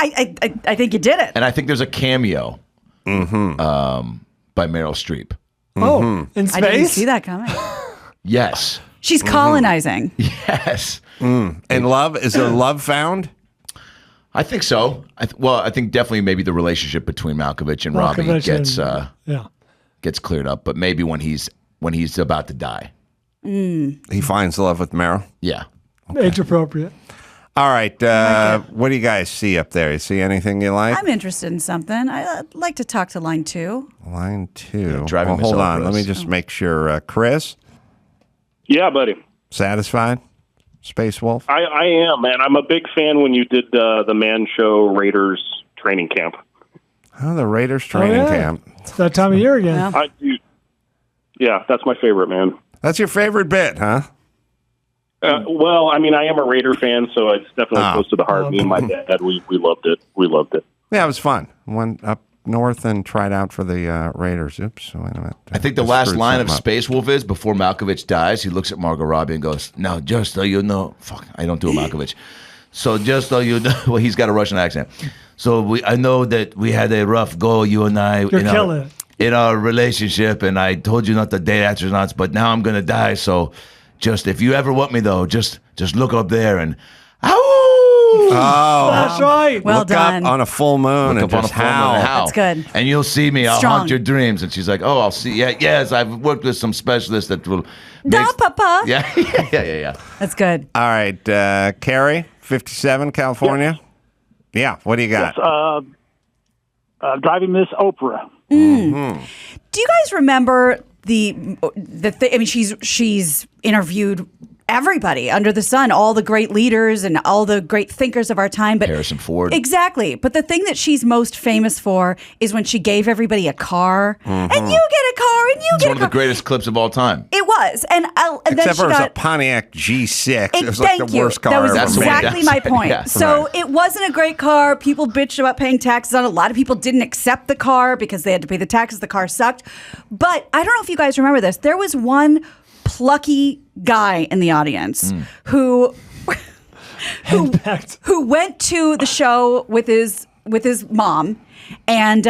I think you did it. And I think there's a cameo by Meryl Streep. Oh, in space? I didn't see that coming. Yes. She's colonizing. Yes. And love, is there love found? I think so. I think definitely maybe the relationship between Malkovich and Robbie Malkovich gets cleared up, but maybe when he's about to die. He finds love with Meryl. Yeah. Age appropriate. All right. What do you guys see up there? You see anything you like? I'm interested in something. I'd like to talk to line 2. Line 2. Driving Miss Hold on. Oprahs. Let me just make sure. Chris, Yeah, buddy. satisfied? Space Wolf? I am, man. I'm a big fan when you did the Man Show Raiders training camp. Oh, the Raiders training camp. It's that time of year again. Yeah. I do. Yeah, that's my favorite, man. That's your favorite bit, huh? Well, I mean, I am a Raider fan, so it's definitely close to the heart. Me and my dad, we loved it. We loved it. Yeah, it was fun. Went up north and tried out for the Raiders. Oops. Wait a minute. I think the last line of Space Wolf is before Malkovich dies, he looks at Margot Robbie and goes, "Now, just so you know," fuck, I don't do a Malkovich. So just so you know, well, he's got a Russian accent. So I know that we had a rough go, you and I, You're killing it. in our relationship, and I told you not to date astronauts, but now I'm gonna die. So, just if you ever want me though, just look up there and, ow! That's right. Well Look done. up on a full moon Look and up on a just full moon and howl. howl. That's good. And you'll see me. I'll Strong. haunt your dreams. And she's like, "Oh, I'll see. Yeah, yes, I've worked with some specialists that will." Da, Papa. Yeah, yeah. That's good. All right. Carrie, 57, California? Yeah. What do you got? Driving Miss Oprah. Do you guys remember the I mean, she's interviewed everybody under the sun, all the great leaders and all the great thinkers of our time. But Harrison Ford. Exactly. But the thing that she's most famous for is when she gave everybody a car. And you get a car, and you It's get one a of the car. greatest clips of all time. It was. And then Except she for it was a got... Pontiac G6. It was like Thank the you. worst car That was ever That's made. exactly my point. Yeah. So Right. it wasn't a great car. People bitched about paying taxes on it. A lot of people didn't accept the car because they had to pay the taxes. The car sucked. But I don't know if you guys remember this. There was one plucky guy in the audience who went to the show with his mom, and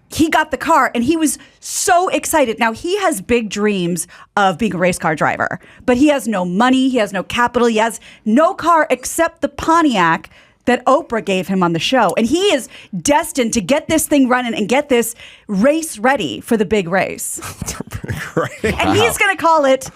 he got the car, and he was so excited. Now, he has big dreams of being a race car driver, but he has no money, he has no capital, he has no car except the Pontiac that Oprah gave him on the show. And he is destined to get this thing running and get this race ready for the big race. And he's going to call it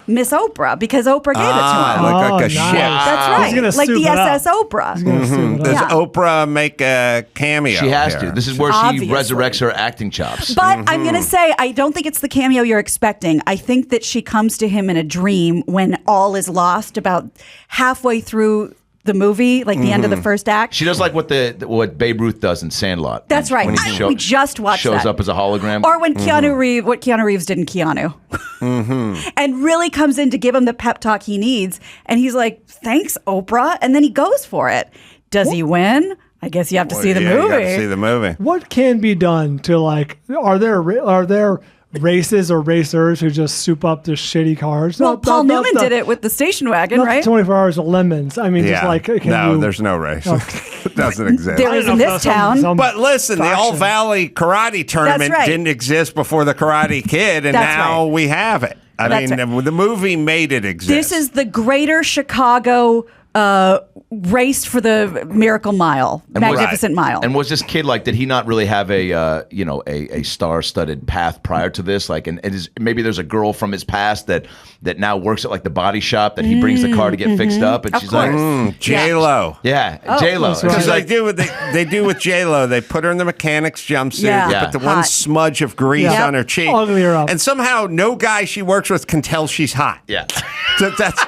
Miss Oprah because Oprah gave it to him. Like a nice. ship. That's right. He's gonna Like soup the it up. SS Oprah. Does Yeah. Oprah make a cameo? She has here? to. This is where Obviously. she resurrects her acting chops. But I'm going to say, I don't think it's the cameo you're expecting. I think that she comes to him in a dream when all is lost about halfway through the movie, like the end of the first act. She does like what Babe Ruth does in Sandlot. That's right. When he We just watched shows that. up as a hologram. Or when Keanu Reeves did in Keanu. And really comes in to give him the pep talk he needs. And he's like, thanks, Oprah. And then he goes for it. Does he win? I guess you have to see the You got to movie. see the movie. What can be done to are there races or racers who just soup up the shitty cars? Well, Paul Newman did it with the station wagon, right? 24 hours of lemons. I mean, just like there's no race. It doesn't exist. There is in this town. But listen, the All Valley Karate Tournament right. didn't exist before the Karate Kid, and That's now right. we have it. I That's mean, the movie made it exist. This is the greater Chicago raced for the Miracle Mile, Magnificent Mile. And was this kid like? Did he not really have a star-studded path prior to this? Like, and maybe there's a girl from his past that now works at like the body shop that he brings the car to get fixed up, and she's like, J-Lo. Yeah, J-Lo. Because they do with J-Lo. They put her in the mechanics jumpsuit. They put the one smudge of grease on her cheek. Ugly her up. And somehow no guy she works with can tell she's hot. Yeah. That's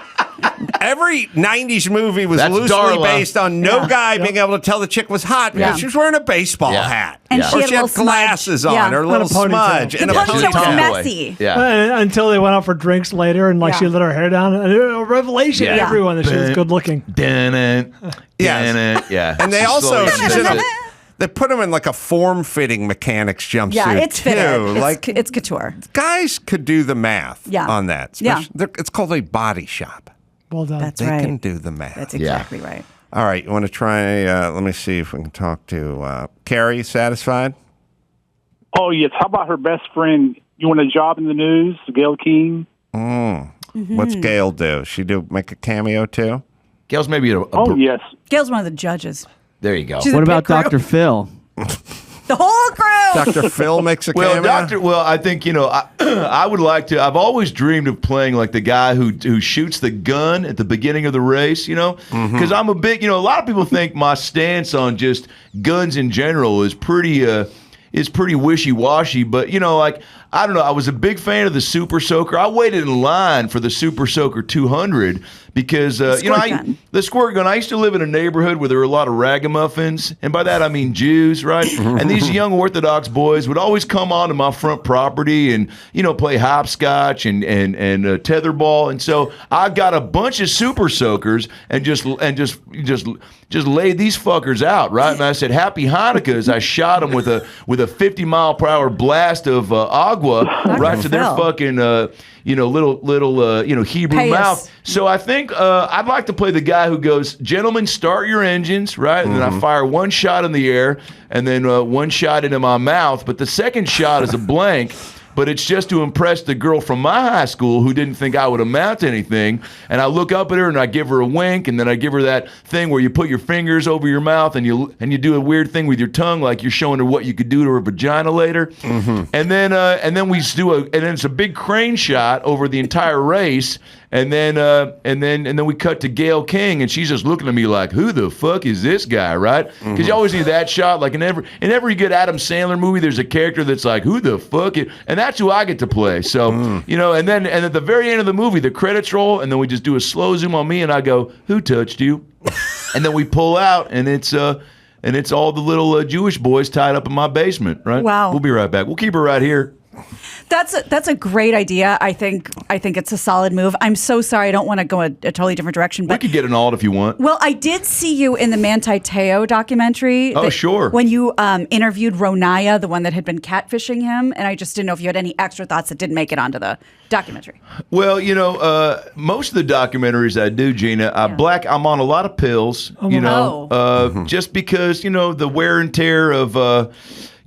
every 90s movie was That's loosely Darla. based on no guy being able to tell the chick was hot because she was wearing a baseball hat. And Or she had glasses on, or a little smudge. The ponytail was messy. Until they went out for drinks later and she let her hair down. And a revelation to everyone that she was good looking. Yeah. And they also, they put him in like a form-fitting mechanics jumpsuit. Yeah, it's too. fitted. It's couture. Guys could do the math on that. It's called a body shop. Well done. That's They right. can do the math. That's exactly right. All right, you want to try, let me see if we can talk to Carrie. Satisfied? Oh, yes. How about her best friend? You want a job in the news, Gail King? What's Gail do? She make a cameo too? Gail's maybe Oh, yes. Gail's one of the judges. There you go. She's What a about pit crew. Dr. Phil? The whole crew. Dr. Phil makes a cameo? I think, I would like to, I've always dreamed of playing like the guy who shoots the gun at the beginning of the race, because I'm a big, a lot of people think my stance on just guns in general is pretty wishy-washy, but I don't know, I was a big fan of the Super Soaker. I waited in line for the Super Soaker 200 because the squirt gun. I used to live in a neighborhood where there were a lot of ragamuffins, and by that I mean Jews, right? And these young Orthodox boys would always come onto my front property and play hopscotch and tetherball, and so I got a bunch of Super Soakers and just laid these fuckers out, right? And I said, "Happy Hanukkah!" as I shot them with a 50-mile-per-hour blast of agua right to their fucking little Hebrew mouth. So I think I'd like to play the guy who goes, "Gentlemen, start your engines," right? And then I fire one shot in the air and then one shot into my mouth, but the second shot is a blank. But it's just to impress the girl from my high school who didn't think I would amount to anything. And I look up at her and I give her a wink, and then I give her that thing where you put your fingers over your mouth and you do a weird thing with your tongue, like you're showing her what you could do to her vagina later. And then it's a big crane shot over the entire race. And then we cut to Gail King, and she's just looking at me like, "Who the fuck is this guy?" Right? Because you always need that shot. Like in every good Adam Sandler movie, there's a character that's like, "Who the fuck?" And that's who I get to play. So and at the very end of the movie, the credits roll, and then we just do a slow zoom on me, and I go, "Who touched you?" And then we pull out, and it's all the little Jewish boys tied up in my basement. Right? Wow. We'll be right back. We'll keep her right here. That's a great idea. I think it's a solid move. I'm so sorry. I don't want to go a totally different direction. But We could get an alt if you want. Well, I did see you in the Manti Te'o documentary. Oh, sure. When you interviewed Ronaya, the one that had been catfishing him, and I just didn't know if you had any extra thoughts that didn't make it onto the documentary. Well, most of the documentaries I do, Gina, I'm on a lot of pills, just because, the wear and tear of,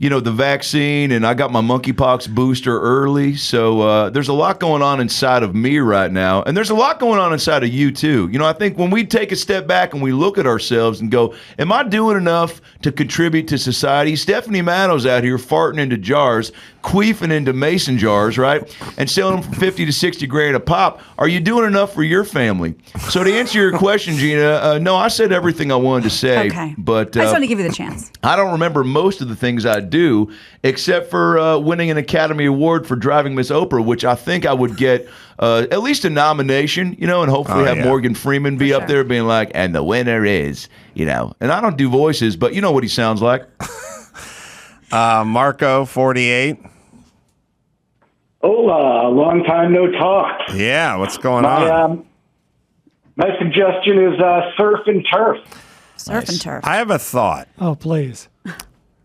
the vaccine, and I got my monkeypox booster early. So there's a lot going on inside of me right now. And there's a lot going on inside of you, too. I think when we take a step back and we look at ourselves and go, am I doing enough to contribute to society? Stephanie Mano's out here farting into jars, queefing into mason jars, right? And selling them for 50 to 60 grand a pop. Are you doing enough for your family? So to answer your question, Gina, no, I said everything I wanted to say. Okay. But I just want to give you the chance. I don't remember most of the things I do, except for winning an Academy Award for driving Miss Oprah, which I think I would get at least a nomination, and hopefully have Morgan Freeman be up there being like, "And the winner is," And I don't do voices, but you know what he sounds like. Marco, 48. Hola, long time no talk. Yeah, what's going on? My suggestion is surf and turf. Surf and turf. I have a thought. Oh, please.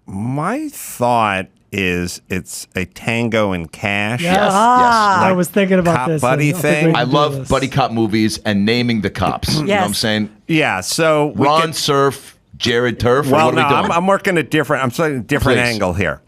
My thought is it's a Tango and Cash. Yes. I was thinking about cop this. buddy thing. I love buddy cop movies and naming the cops. You know what I'm saying? Yeah, so Ron Surf, Jared Turf. Well, or what are we doing? I'm working I'm starting a different Please. angle here.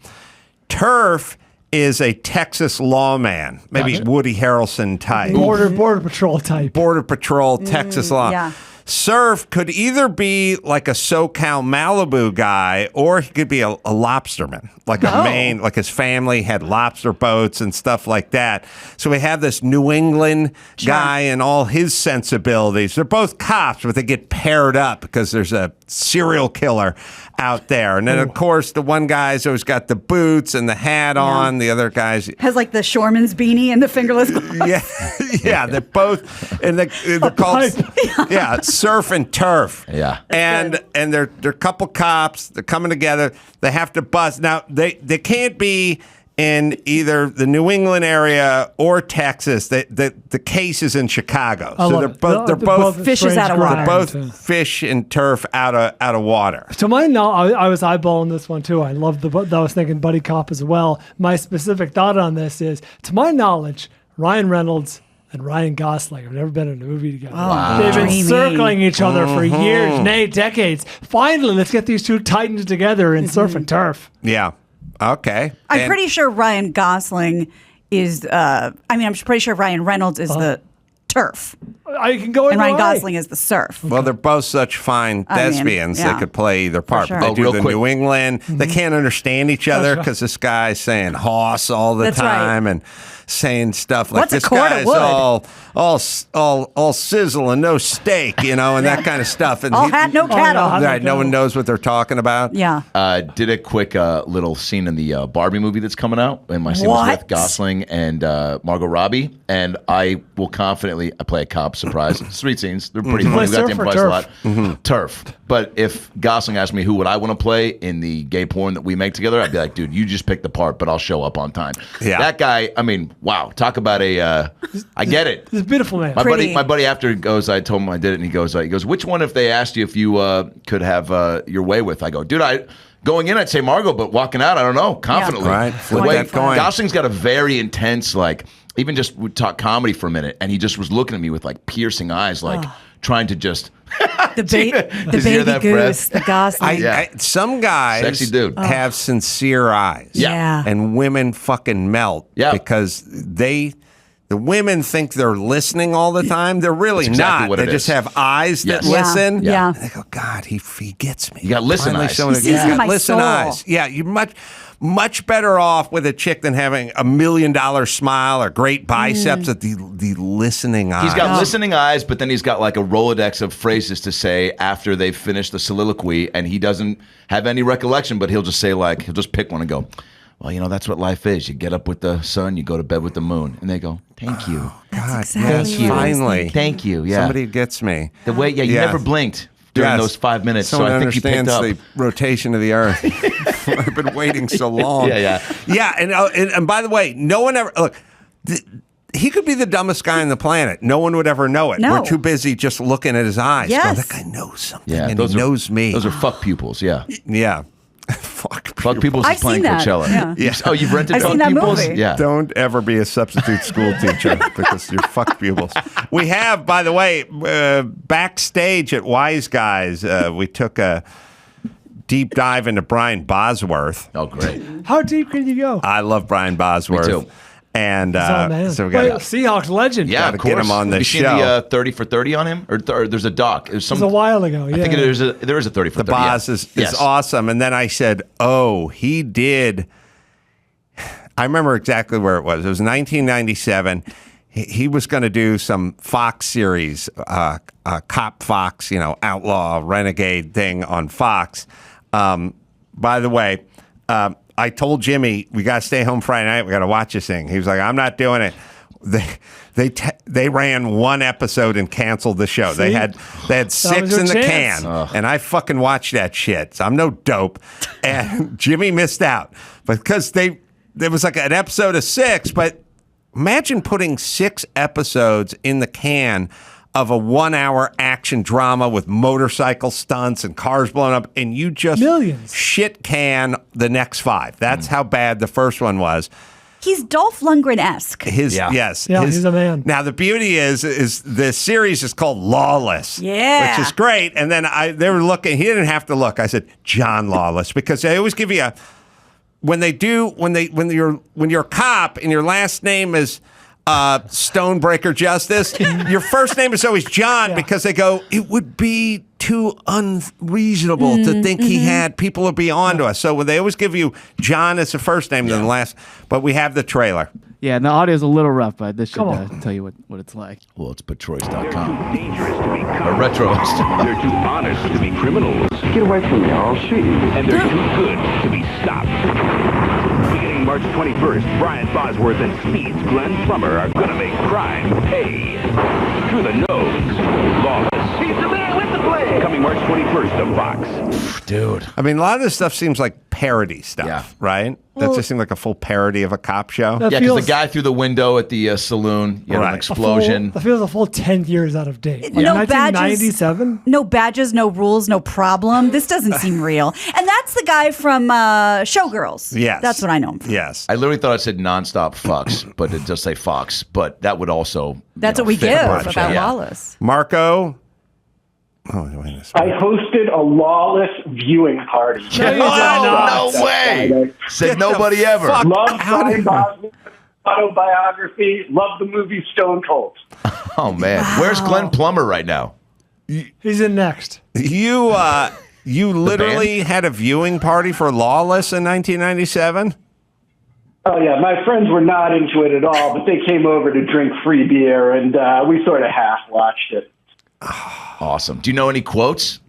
Turf is a Texas lawman, maybe Gotcha. Woody Harrelson type. Border Patrol type. Border Patrol, Texas law. yeah. Surf could either be like a SoCal Malibu guy, or he could be a lobsterman, like a Maine, like his family had lobster boats and stuff like that. So we have this New England guy and all his sensibilities. They're both cops, but they get paired up because there's a serial killer out there. And then, of course, the one guy's always got the boots and the hat on. The other guy's has like the shoreman's beanie and the fingerless gloves. yeah, they're both, and they're called surf and turf. Yeah, and they're a couple cops. They're coming together. They have to bust. Now they can't be in either the New England area or Texas. The case is in Chicago, so they're both fishes out of water. They're both fish and turf out of water. To my knowledge, I was eyeballing this one too. I loved I was thinking buddy cop as well. My specific thought on this is, to my knowledge, Ryan Reynolds and Ryan Gosling have never been in a movie together. They've been circling each other for years, nay, decades. Finally, let's get these two titans together in surf and turf. Yeah. Okay. I'm pretty sure Ryan Gosling is. I'm pretty sure Ryan Reynolds is the turf. I can go. And Ryan Gosling is the surf. Well, they're both such fine thespians. They could play either part. Sure. But they do the quick. New England. They can't understand each other because this guy's saying hoss all the time and saying stuff like, What's a this cord of guy's wood? all sizzle and no steak, and that kind of stuff. And All hat, no cattle. Right, no one knows what they're talking about. Yeah. Did a quick little scene in the Barbie movie that's coming out, and my scene was with Gosling and Margot Robbie, and I will confidently play a cop. Surprise! Street scenes, they're pretty funny. We got to improvise a lot. Turf. But if Gosling asked me who would I want to play in the gay porn that we make together, I'd be like, dude, you just pick the part, but I'll show up on time. Yeah. That guy, I mean, wow, talk about I get it. He's a beautiful man. My buddy after it goes, I told him I did it, and he goes, which one if they asked you if you could have your way with? I go, dude, going in, I'd say Margot, but walking out, I don't know, confidently. Yeah. Right. The way Gosling's got a very intense, even just we talk comedy for a minute, and he just was looking at me with piercing eyes, trying to just the baby goose, the Gosling. Some guys sexy dude. Have sincere eyes. Yeah. And women fucking melt because the women think they're listening all the time. They're really exactly not. What they just have eyes that listen. Yeah. And they go, God, he gets me. You got listen eyes. He sees in my listen soul. eyes. Yeah, you're much better off with a chick than having $1 million smile or great biceps at the listening eyes. He's got listening eyes, but then he's got a Rolodex of phrases to say after they've finished the soliloquy, and he doesn't have any recollection, but he'll just say he'll just pick one and go, well, that's what life is. You get up with the sun, you go to bed with the moon. And they go, thank you. God, exactly yes, finally. Thank you. Yeah. Somebody gets me. The way, you never blinked during those 5 minutes, Someone so I think you picked understands up. the rotation of the earth. I've been waiting so long. Yeah, and by the way, no one ever look. He could be the dumbest guy on the planet. No one would ever know it. No. We're too busy just looking at his eyes. Yes. Going, that guy knows something, and those he knows me. Those are fuck pupils, yeah. Yeah. Fuck Pupils I've is playing seen that, Coachella. yeah. Oh, you've rented I've Fuck seen that Pupils? movie. Yeah. Don't ever be a substitute school teacher because you're fuck pupils. We have, by the way, backstage at Wise Guys, we took a deep dive into Brian Bosworth. Oh, great. How deep can you go? I love Brian Bosworth. Me too. And so we got Seahawks legend. Yeah, gotta of course. get him on the Have you show. seen the 30 for 30 on him? Or there's a doc. It was a while ago. Yeah. I think there is a 30 for the 30. boss is awesome. And then I said, he did. I remember exactly where it was. It was 1997. He was going to do some Fox series, Cop Fox, outlaw, renegade thing on Fox. By the way, I told Jimmy, we got to stay home Friday night. We got to watch this thing. He was like, I'm not doing it. They ran one episode and canceled the show. See? They had 6 in the can, and I fucking watched that shit. So I'm no dope. And Jimmy missed out because there was an episode of 6. But imagine putting 6 episodes in the can of a 1-hour action drama with motorcycle stunts and cars blowing up, and you just millions shit can the next 5. That's how bad the first one was. He's Dolph Lundgren-esque. Yes. He's a man. Now the beauty is the series is called Lawless, yeah, which is great. And then they were looking. He didn't have to look. I said John Lawless because they always give you when you're a cop and your last name is Stonebreaker Justice. Your first name is always John because they go, it would be too unreasonable to think he had people would be on to us. So they always give you John as the first name than the last. But we have the trailer. Yeah, and the audio is a little rough, but this should tell you what it's like. Well, it's patroys.com. Dangerous to be A retroist. They're too honest to be criminals. Get away from me, I'll shoot you. And they're too good to be stopped. Beginning March 21st, Brian Bosworth and Speed's Glenn Plummer are gonna make crime pay. Through the nose. Lawless. He's the man with the blade. Coming March 21st to Fox. Dude. I mean, a lot of this stuff seems like parody stuff, right? That just seemed like a full parody of a cop show. Yeah, because the guy through the window at the saloon, you had an explosion. That feels a full 10 years out of date. No 1997? badges, no badges, no rules, no problem. This doesn't seem real. And that's the guy from Showgirls. Yes. That's what I know him from. Yes. I literally thought it said nonstop fucks, but it does say Fox. But that would also. That's what we fit give the part of about it. Yeah. Lawless. Marco. Oh, wait a second. I hosted a Lawless viewing party. No way. Said nobody ever. Love Brian Bosworth's autobiography. Love the movie Stone Cold. Oh, man. Where's Glenn Plummer right now? He's in next. You literally had a viewing party for Lawless in 1997? Oh, yeah. My friends were not into it at all, but they came over to drink free beer, and we sort of half-watched it. Awesome. Do you know any quotes?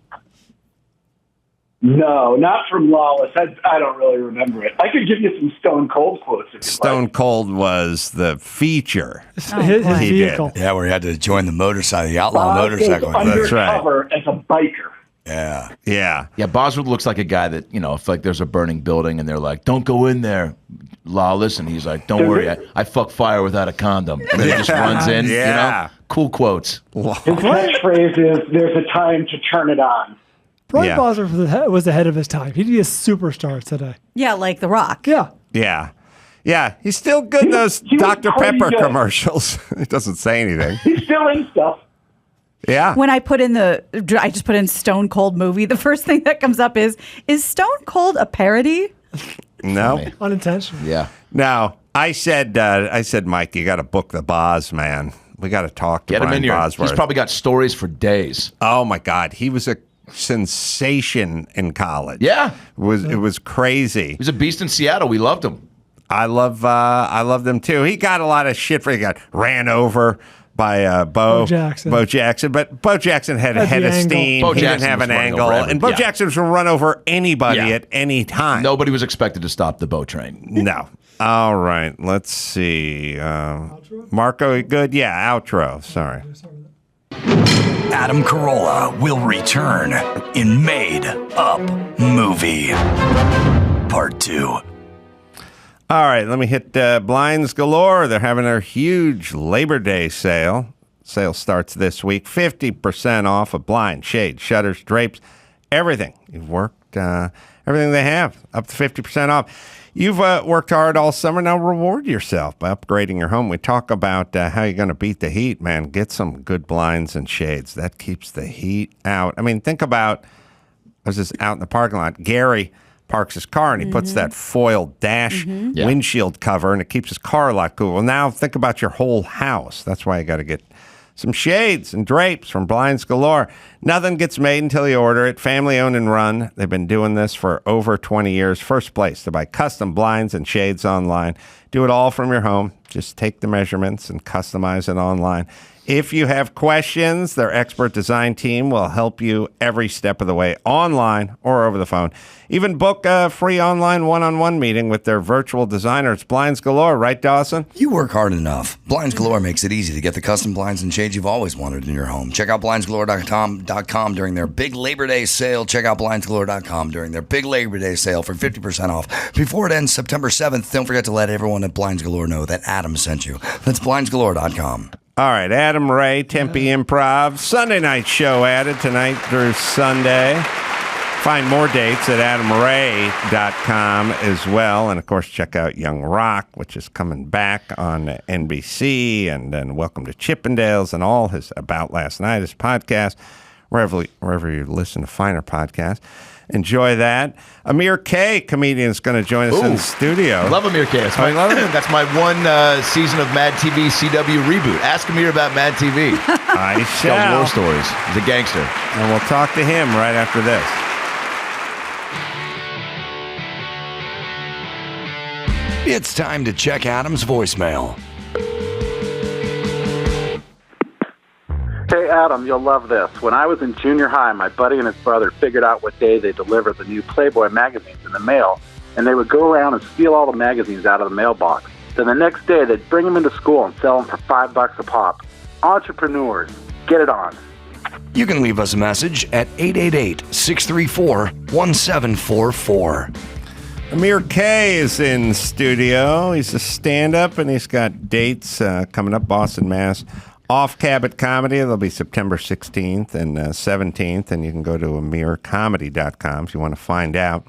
No, not from Lawless. I don't really remember it. I could give you some Stone Cold quotes if you Stone Cold was the feature. His He did. vehicle. Yeah, where he had to join the motorcycle, the outlaw motorcycle. That's right. undercover as a biker. Yeah. Yeah. Yeah, Bosworth looks like a guy that, if like there's a burning building and they're like, don't go in there, Lawless. And he's like, don't worry, I fuck fire without a condom. And then he just runs in, Yeah. Cool quotes. His catchphrase is, there's a time to turn it on. Brian Bosworth was ahead of his time. He'd be a superstar today. Yeah, like The Rock. Yeah. Yeah. Yeah. He's still good in those he was Dr. pretty Pepper good. commercials. He doesn't say anything. He's still in stuff. Yeah. When I just put in Stone Cold movie, the first thing that comes up is Stone Cold a parody? No. Unintentional. Yeah. No. I said, Mike, you got to book the Boz, man. We got to talk to Get him Brian in here. Bosworth. He's probably got stories for days. Oh my God, he was a sensation in college. Yeah. It was crazy. He was a beast in Seattle. We loved him. I love them too. He got a lot of shit for he got ran over by Bo Jackson. But Bo Jackson had a head of steam. Bo He Jackson didn't have was an running angle. over everyone. And Bo Yeah. Jackson was going to run over anybody at any time. Nobody was expected to stop the Bo train. No. All right. Let's see. Marco, you good? Yeah, outro. Sorry. Adam Carolla will return in Made Up Movie Part 2. All right, let me hit Blinds Galore. They're having their huge Labor Day sale. Sale starts this week. 50% off of blind, shade, shutters, drapes, everything. You've worked, everything they have, up to 50% off. You've worked hard all summer. Now reward yourself by upgrading your home. We talk about how you're going to beat the heat, man. Get some good blinds and shades. That keeps the heat out. I mean, think about, I was just out in the parking lot. Gary parks his car and he puts that foil dash windshield cover and it keeps his car a lot cooler. Well, now think about your whole house. That's why you got to get some shades and drapes from Blinds Galore. Nothing gets made until you order it. Family owned and run. They've been doing this for over 20 years. First place to buy custom blinds and shades online. Do it all from your home. Just take the measurements and customize it online. If you have questions, their expert design team will help you every step of the way, online or over the phone. Even book a free online one-on-one meeting with their virtual designers. Blinds Galore, right, Dawson? You work hard enough. Blinds Galore makes it easy to get the custom blinds and shades you've always wanted in your home. Check out blindsgalore.com during their big Labor Day sale. Check out blindsgalore.com during their big Labor Day sale for 50% off. Before it ends September 7th, don't forget to let everyone at Blinds Galore know that Adam sent you. That's blindsgalore.com. All right, Adam Ray, Tempe Improv. Sunday night show added tonight through Sunday. Find more dates at adamray.com as well. And, of course, check out Young Rock, which is coming back on NBC. And then Welcome to Chippendales and all his About Last Night, his podcast. wherever you listen to finer podcasts. Enjoy that. Amir K, comedian, is going to join us in the studio. Love Amir K. That's my, that's my one season of Mad TV CW reboot. Ask Amir about Mad TV. I shall. Tell war stories. He's a gangster. And we'll talk to him right after this. It's time to check Adam's voicemail. Hey, Adam, you'll love this. When I was in junior high, my buddy and his brother figured out what day they delivered the new Playboy magazines in the mail, and they would go around and steal all the magazines out of the mailbox. Then the next day, they'd bring them into school and sell them for $5 a pop. Entrepreneurs, get it on. You can leave us a message at 888-634-1744. Amir K is in studio. He's a stand-up, and he's got dates coming up, Boston, Mass. Off Cabot Comedy. It'll be September 16th and 17th, and you can go to amircomedy.com if you want to find out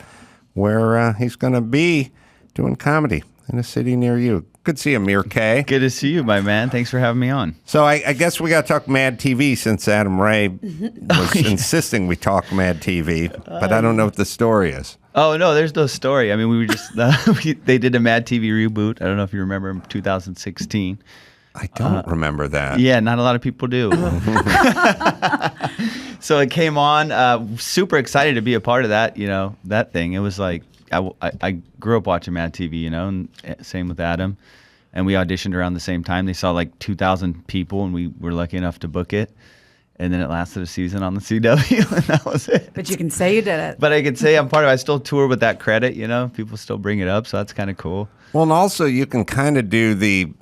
where he's going to be doing comedy in a city near you. Good to see you, Amir K. Good to see you, my man. Thanks for having me on. So I guess we got to talk Mad TV since Adam Ray was insisting we talk Mad TV, but I don't know what the story is. Oh, no, there's no story. I mean, we were just, they did a Mad TV reboot. I don't know if you remember, 2016. I don't remember that. Yeah, not a lot of people do. So it came on. Super excited to be a part of that, that thing. It was like, I grew up watching Mad TV, and same with Adam. And we auditioned around the same time. They saw like 2,000 people, and we were lucky enough to book it. And then it lasted a season on the CW, and that was it. But you can say you did it. But I could say I'm part of it. I still tour with that credit, People still bring it up, so that's kind of cool. Well, and also you can kind of do the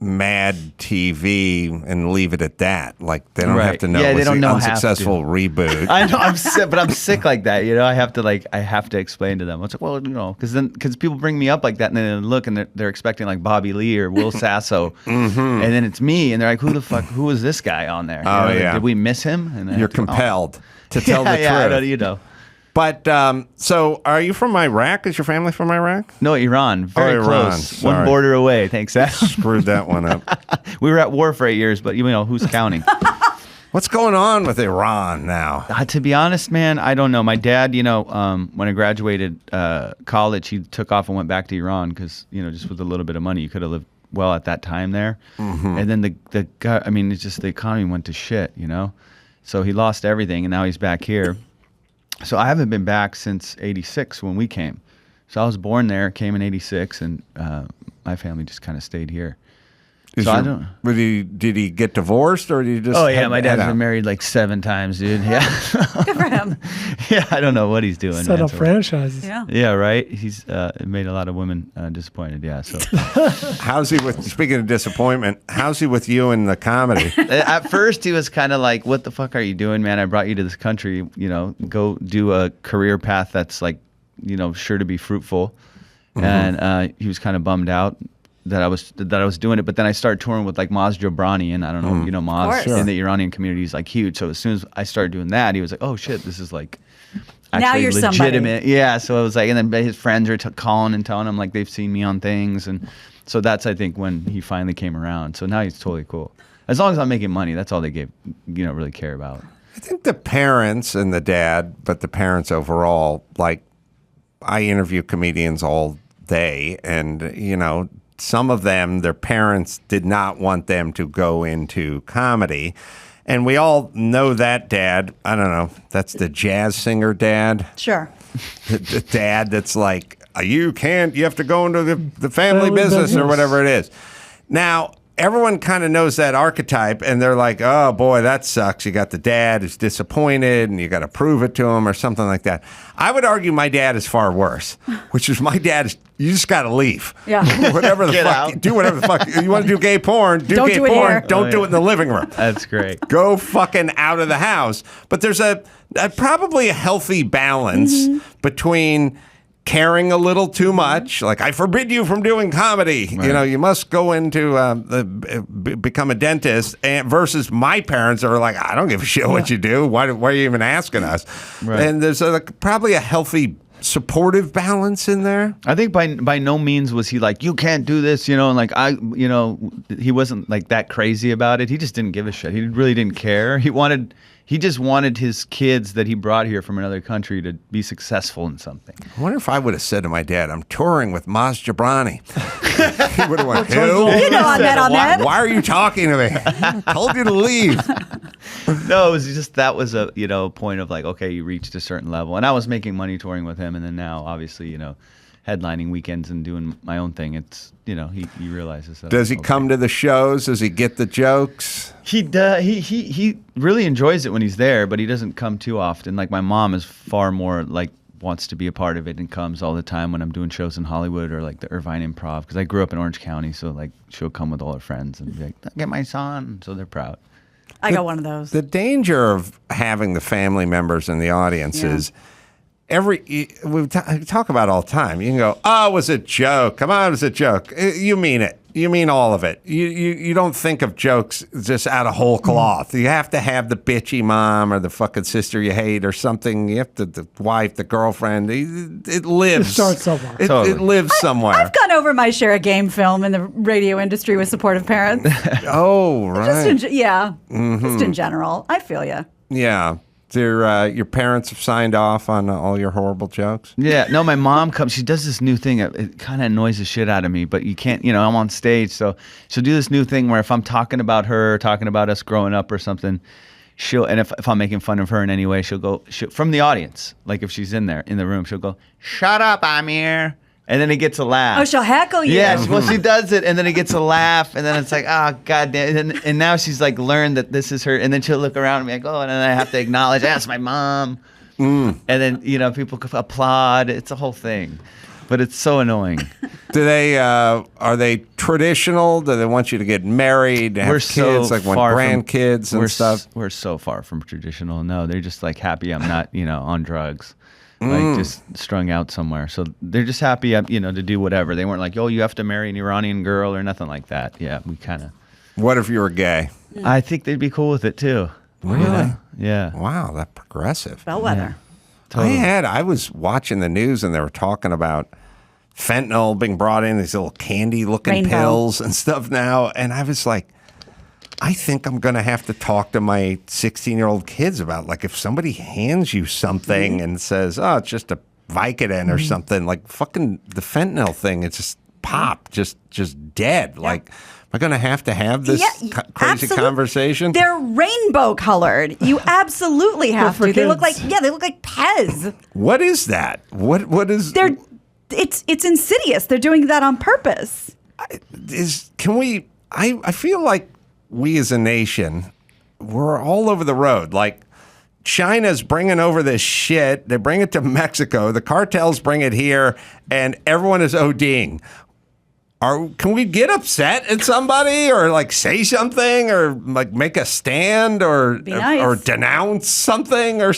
Mad TV and leave it at that. Like they don't have to know it was an unsuccessful reboot. I know I'm sick, but I'm sick like that. I have to explain to them. It's like, well, because people bring me up like that, and then they look and they're expecting like Bobby Lee or Will Sasso, and then it's me, and they're like, who is this guy on there? Did we miss him? And you're compelled to tell the truth. Yeah, But so, are you from Iraq? Is your family from Iraq? No, Iran. Very close. Sorry. One border away. Thanks, Adam. Screwed that one up. We were at war for 8 years, but who's counting? What's going on with Iran now? To be honest, man, I don't know. My dad, when I graduated college, he took off and went back to Iran because, just with a little bit of money, you could have lived well at that time there. Mm-hmm. And then it's just the economy went to shit, So he lost everything, and now he's back here. So I haven't been back since '86 when we came. So I was born there, came in '86, and my family just kind of stayed here. Did he get divorced or did he just? Oh yeah, my dad's been married like 7 times, dude. Yeah, good for him. Yeah, I don't know what he's doing. Set up franchises. Yeah, right. He's made a lot of women disappointed. Yeah. So how's he with? Speaking of disappointment, how's he with you in the comedy? At first, he was kind of like, "What the fuck are you doing, man? I brought you to this country. Go do a career path that's like, sure to be fruitful." Mm-hmm. And he was kind of bummed out that I was doing it, but then I started touring with like Maz Jobrani, and I don't know, Maz in the Iranian community is like huge. So as soon as I started doing that, he was like, "Oh shit, this is like actually now you're legitimate." Somebody. Yeah, so it was like, and then his friends are calling and telling him like they've seen me on things, and so that's I think when he finally came around. So now he's totally cool. As long as I'm making money, that's all they really care about. I think the parents and the dad, but the parents overall, like I interview comedians all day, and some of them, their parents did not want them to go into comedy. And we all know that dad. I don't know. That's the jazz singer dad. Sure. The dad that's like, you have to go into the family business or whatever it is. Now, everyone kind of knows that archetype, and they're like, oh, boy, that sucks. You got the dad who's disappointed, and you got to prove it to him or something like that. I would argue my dad is far worse, which is my dad is, you just got to leave. Yeah. Whatever the fuck. Do whatever the fuck. You want to do gay porn, do gay porn. Don't do it in the living room. That's great. Go fucking out of the house. But there's probably a healthy balance between caring a little too much, like I forbid you from doing comedy. Right. You must go into become a dentist. And versus my parents are like, I don't give a shit what you do. Why are you even asking us? Right. And there's probably a healthy supportive balance in there. I think by no means was he like, you can't do this, and like he wasn't like that crazy about it. He just didn't give a shit. He really didn't care. He He just wanted his kids that he brought here from another country to be successful in something. I wonder if I would have said to my dad, I'm touring with Maz Jobrani. He would have went, who? You know Ahmed. Why are you talking to me? I told you to leave. No, it was just that was a point of like, okay, you reached a certain level. And I was making money touring with him. And then now, obviously, headlining weekends and doing my own thing. It's, he realizes that. Does he come to the shows? Does he get the jokes? He really enjoys it when he's there, but he doesn't come too often. Like my mom is far more like wants to be a part of it and comes all the time when I'm doing shows in Hollywood or like the Irvine Improv, because I grew up in Orange County, so like she'll come with all her friends and be like, get my son, so they're proud. I got one of those. The danger of having the family members in the audience is we talk about it all the time. You can go, oh, it was a joke. Come on, it was a joke. You mean it. You mean all of it. You don't think of jokes just out of whole cloth. You have to have the bitchy mom or the fucking sister you hate or something. You have to, the wife, the girlfriend. It lives. It starts somewhere. It lives somewhere. I've gone over my share of game film in the radio industry with supportive parents. Oh, right. Just in general. I feel you. Yeah. Your parents have signed off on all your horrible jokes? Yeah. No, my mom comes. She does this new thing. It kind of annoys the shit out of me, but you can't, I'm on stage. So she'll do this new thing where if I'm talking about her, talking about us growing up or something, if I'm making fun of her in any way, she'll go, from the audience, like if she's in there, in the room, she'll go, shut up, Amir. And then it gets a laugh. Oh, she'll heckle you. Yeah, well, she does it, and then it gets a laugh, and then it's like, oh, God damn. And now she's like learned that this is her, and then she'll look around and be like, oh, and then I have to acknowledge, that's my mom. And then, people applaud. It's a whole thing. But it's so annoying. Are they traditional? Do they want you to get married, to have kids, like want grandkids and stuff? We're so far from traditional. No, they're just like happy I'm not, on drugs. Like just strung out somewhere. So they're just happy, to do whatever. They weren't like, oh, you have to marry an Iranian girl or nothing like that. Yeah, we kind of. What if you were gay? I think they'd be cool with it too. Really? Yeah. Wow, that's progressive. Bellwether. Yeah. Totally. I was watching the news and they were talking about fentanyl being brought in, these little candy-looking pills and stuff now. And I was like, I think I'm going to have to talk to my 16-year-old kids about, like, if somebody hands you something and says, oh, it's just a Vicodin or something, like fucking the fentanyl thing, it's just pop, just dead. Yeah. Like, am I going to have this crazy conversation? They're rainbow colored. You absolutely have to. They look like Pez. What is that? What is? It's insidious. They're doing that on purpose. I feel like we as a nation, we're all over the road. Like, China's bringing over this shit. They bring it to Mexico. The cartels bring it here, and everyone is ODing. Can we get upset at somebody or like say something or like make a stand or denounce something or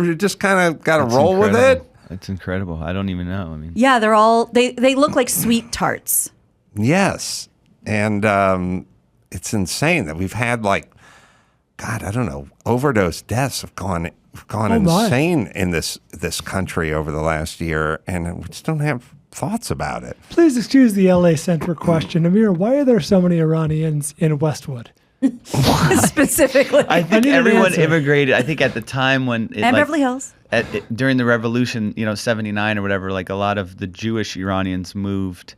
you just kind of got to roll with it? It's incredible. I don't even know. Yeah, they're all they look like sweet tarts. Yes, and it's insane that we've had overdose deaths have gone insane in this country over the last year, and we just don't have thoughts about it. Please excuse the LA-centric question. Amir, why are there so many Iranians in Westwood? Specifically. I think everyone immigrated. I think at the time when... Beverly Hills. During the revolution, 79 or whatever, like a lot of the Jewish Iranians moved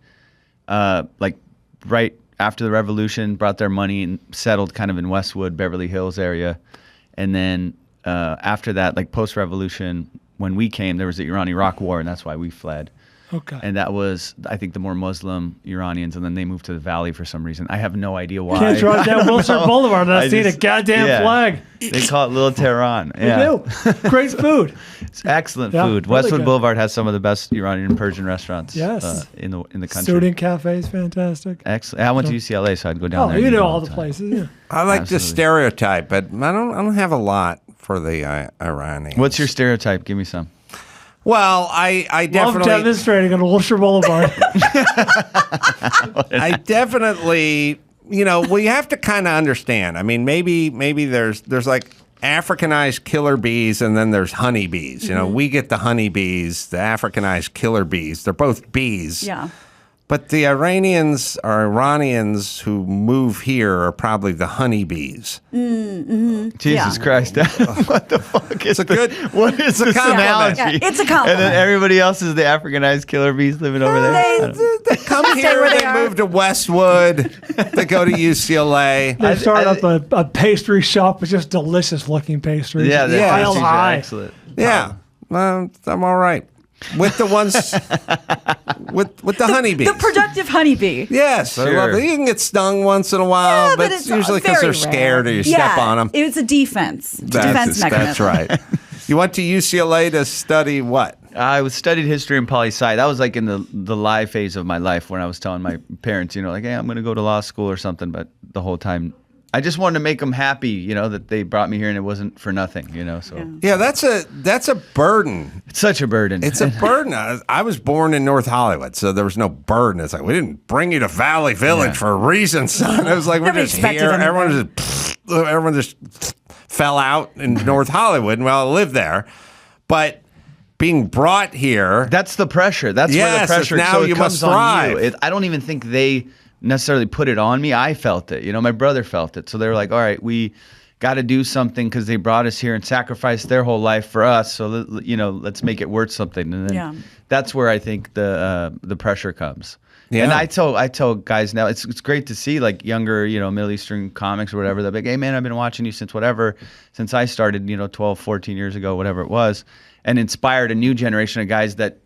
right after the revolution, brought their money and settled kind of in Westwood, Beverly Hills area. And then after that, like post-revolution, when we came, there was the Iran-Iraq war, and that's why we fled. Okay. And that was, I think, the more Muslim Iranians, and then they moved to the valley for some reason. I have no idea why. Can't drive down Wilshire Boulevard and I see the goddamn flag. They call it Little Tehran. They do. Great food. It's excellent food. Really Westwood Boulevard has some of the best Iranian and Persian restaurants in the country. Student Cafe is fantastic. Excellent. I went to UCLA, so I'd go down there. You know all the places. Yeah. I like the stereotype, but I don't have a lot for the Iranians. What's your stereotype? Give me some. Well, I definitely... Love demonstrating on Wilshire Boulevard. I definitely, you have to kind of understand. I mean, maybe there's like Africanized killer bees and then there's honeybees. We get the honeybees, the Africanized killer bees. They're both bees. Yeah. But the Iranians who move here are probably the honeybees. Jesus Christ. What the fuck is what is this compliment. analogy? Yeah, it's a compliment. And then everybody else is the Africanized killer bees living over there. They come here, they move to Westwood, they go to UCLA. They started up a pastry shop with just delicious looking pastries. Yeah, the Mile pastries are high. excellent. Yeah, well, I'm all right. With the ones, with the honeybees. The productive honeybee. Yes, I Sure. love it. You can get stung once in a while, Yeah, but it's usually because very they're scared or you rare. step on them. It's a defense. It's a defense mechanism. That's right. You went to UCLA to study what? I studied history and poli-sci. That was like in the lie phase of my life when I was telling my parents, like, hey, I'm going to go to law school or something. But the whole time, I just wanted to make them happy, that they brought me here and it wasn't for nothing, So Yeah, that's a burden. It's such a burden. It's a burden. I was born in North Hollywood, so there was no burden. It's like, we didn't bring you to Valley Village for a reason, son. It was like, we're Never just expected here. anything. Everyone just fell out in North Hollywood, and I lived there. But being brought here, that's the pressure. That's where the pressure now so you it must comes on thrive. you. I don't even think they necessarily put it on me. I felt it. My brother felt it. So they were like, all right, we got to do something because they brought us here and sacrificed their whole life for us. So, let's make it worth something. And then that's where I think the pressure comes. Yeah. And I tell guys now, it's great to see like younger, Middle Eastern comics or whatever. They're like, hey, man, I've been watching you since I started, 12, 14 years ago, whatever it was, and inspired a new generation of guys that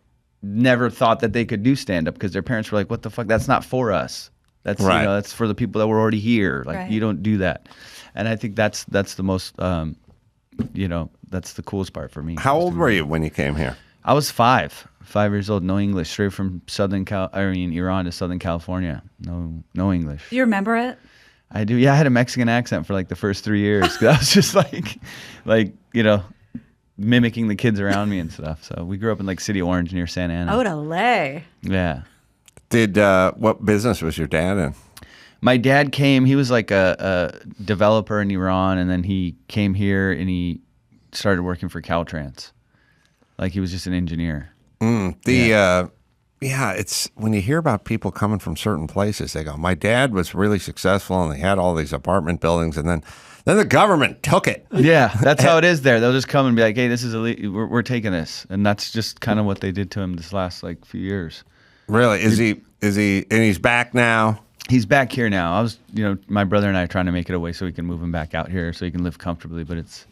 never thought that they could do stand-up because their parents were like, what the fuck? That's not for us. That's right. That's for the people that were already here. Like you don't do that. And I think that's the most, that's the coolest part for me. How old were you when you came here? I was 5 years old, no English, straight from Iran to Southern California. No English. Do you remember it? I do. Yeah, I had a Mexican accent for like the first 3 years. I was just like, mimicking the kids around me and stuff. So we grew up in like City Orange near Santa Ana. Odele. Yeah. Did what business was your dad in? My dad came. He was like a developer in Iran, and then he came here and he started working for Caltrans. Like he was just an engineer. It's when you hear about people coming from certain places, they go, my dad was really successful and they had all these apartment buildings, and then the government took it. Yeah, that's how it is there. They'll just come and be like, hey, this is we're taking this. And that's just kind of what they did to him this last like few years. Really? Is he and he's back now? He's back here now. I was, my brother and I are trying to make it a way so we can move him back out here so he can live comfortably, but it's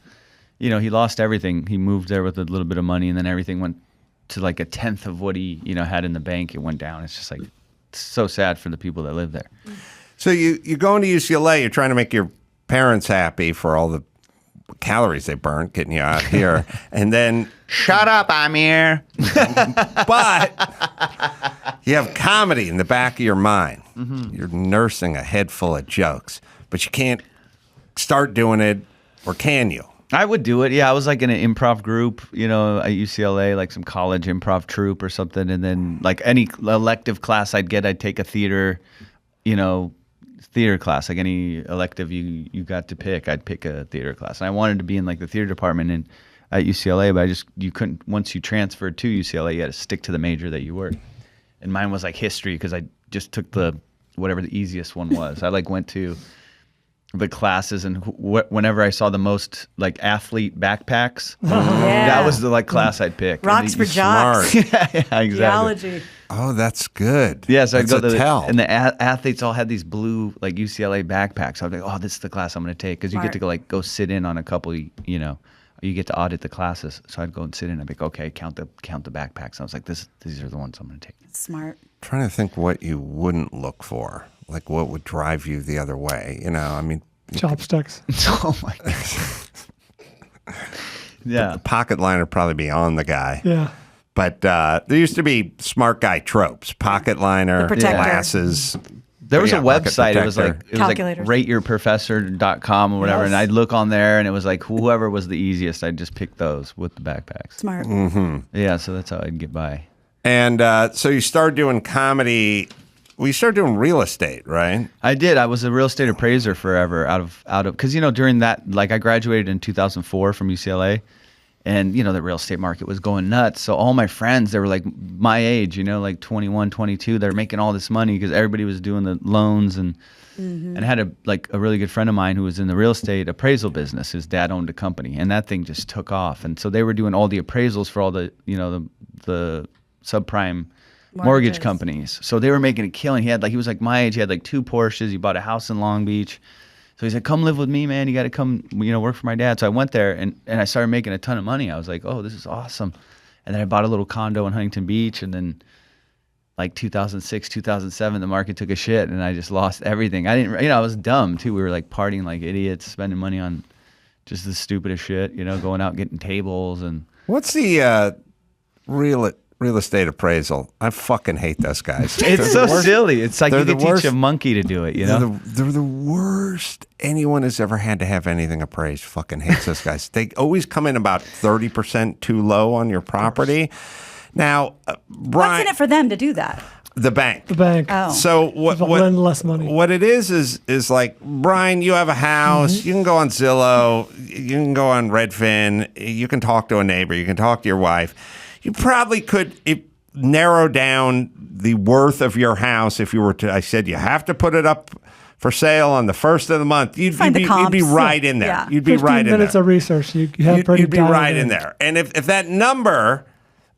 he lost everything. He moved there with a little bit of money, and then everything went to like 1/10 of what he, had in the bank. It went down. It's just like, it's so sad for the people that live there. So you go into UCLA, you're trying to make your parents happy for all the calories they burnt getting you out here. And then, shut up, Amir. But you have comedy in the back of your mind. Mm-hmm. You're nursing a head full of jokes, but you can't start doing it, or can you? I would do it. Yeah, I was like in an improv group, at UCLA, like some college improv troupe or something. And then like any elective class I'd take a theater, theater class. Like any elective you got to pick, I'd pick a theater class. And I wanted to be in like the theater department at UCLA, but you couldn't, once you transferred to UCLA, you had to stick to the major that you were. And mine was like history because I just took whatever the easiest one was. I like went to the classes, and whenever I saw the most like athlete backpacks, that was the like class I'd pick. Rocks for jocks. Yeah, exactly. Geology. Oh, that's good. Yeah, so I'd go to tell. And the athletes all had these blue like UCLA backpacks. I'd be like, oh, this is the class I'm going to take, because you get to go sit in on a couple. You get to audit the classes. So I'd go and sit in. I'd be like, okay, count the backpacks. And I was like, these are the ones I'm going to take. Smart. Trying to think what you wouldn't look for, like what would drive you the other way. Chopsticks. Oh my god. Yeah. The pocket liner would probably be on the guy. Yeah. But there used to be smart guy tropes: pocket liner, glasses. There was a website. It was like Calculators. rateyourprofessor.com or whatever, and I'd look on there, and it was like whoever was the easiest, I'd just pick those with the backpacks. Smart. Mm-hmm. Yeah, so that's how I'd get by. And so you started doing comedy. Well, you started doing real estate, right? I did. I was a real estate appraiser forever out of because during that, like I graduated in 2004 from UCLA, And, the real estate market was going nuts. So all my friends, they were like my age, like 21, 22, they're making all this money because everybody was doing the loans. And I had a really good friend of mine who was in the real estate appraisal business. His dad owned a company, and that thing just took off. And so they were doing all the appraisals for all the, the subprime mortgage companies. So they were making a killing. He was like my age. He had like 2 Porsches. He bought a house in Long Beach. So he said, come live with me, man. You got to come, work for my dad. So I went there and I started making a ton of money. I was like, oh, this is awesome. And then I bought a little condo in Huntington Beach. And then like 2006, 2007, the market took a shit and I just lost everything. I didn't, I was dumb too. We were like partying like idiots, spending money on just the stupidest shit, going out getting tables. And what's the real estate appraisal? I fucking hate those guys. It's so silly. It's like you could teach a monkey to do it, They're the worst anyone has ever had to have anything appraised. Fucking hates those guys. They always come in about 30% too low on your property. Now, Brian, what's in it for them to do that? The bank. The bank. Oh. So lend less money. What it is like, Brian, you have a house. You can go on Zillow. You can go on Redfin. You can talk to a neighbor. You can talk to your wife. You probably could narrow down the worth of your house if you were to. I said you have to put it up for sale on the first of the month. You'd be right in there. Yeah. You'd be right in there. 15 minutes of research. You'd be right in there. And if that number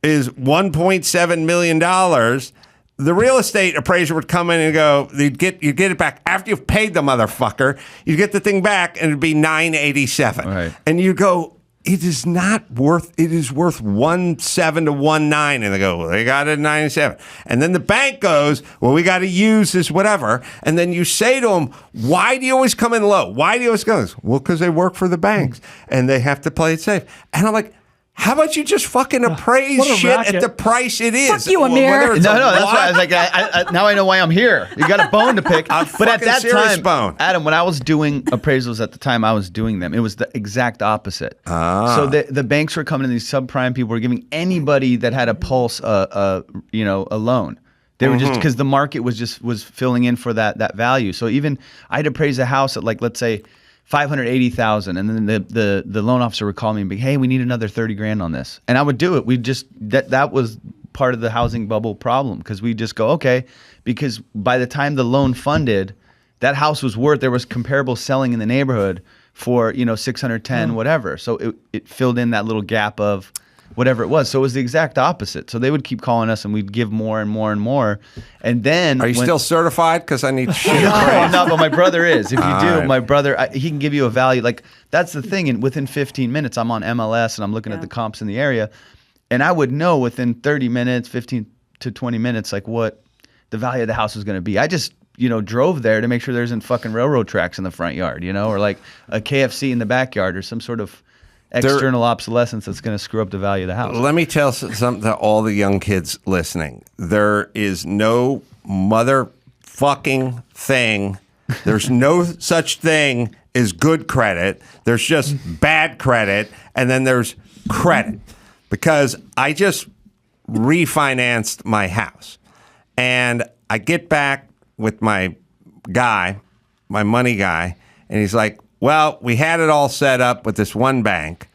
is $1.7 million, the real estate appraiser would come in and go, you'd get it back after you've paid the motherfucker. You get the thing back and it'd be $987. Right. And you go, it is worth 1.7 to 1.9, and they go, well, they got it at 97. And then the bank goes, well, we got to use this whatever. And then you say to them, why do you always come in low? Why do you always go? Well, because they work for the banks and they have to play it safe. And I'm like, how about you just fucking appraise shit racket. at the price it is? Fuck you, Amir. No, that's why I was like, now I know why I'm here. You got a bone to pick. But at that time, bone. Adam, when I was doing appraisals at the time, I was doing them. It was the exact opposite. So the banks were coming in, these subprime people were giving anybody that had a pulse a loan. They were just, because the market was filling in for that value. So even I'd appraise a house at like, let's say, $580,000, and then the loan officer would call me and be, hey, we need another $30,000 on this, and I would do it. We just that was part of the housing bubble problem, because we just go, okay, because by the time the loan funded, that house was worth, there was comparable selling in the neighborhood for 610 whatever, so it filled in that little gap of whatever it was. So it was the exact opposite. So they would keep calling us and we'd give more and more and more. And then... Are you still certified? Because I need shit. No, I'm not, but my brother is. If you do, right. my brother, he can give you a value. Like, that's the thing. And within 15 minutes, I'm on MLS and I'm looking at the comps in the area. And I would know within 30 minutes, 15 to 20 minutes, like what the value of the house was going to be. I just... drove there to make sure there isn't fucking railroad tracks in the front yard, or like a KFC in the backyard or some sort of external obsolescence that's going to screw up the value of the house. Let me tell something to all the young kids listening. There is no motherfucking thing. There's no such thing as good credit. There's just bad credit, and then there's credit. Because I just refinanced my house, and I get back with my guy, my money guy, and he's like, well, we had it all set up with this one bank,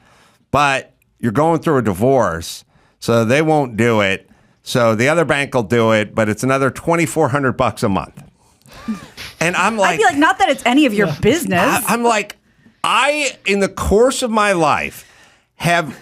but you're going through a divorce, so they won't do it. So the other bank will do it, but it's another $2,400 a month. And I'm like, I'd be like, not that it's any of your business. I'm like, in the course of my life, I've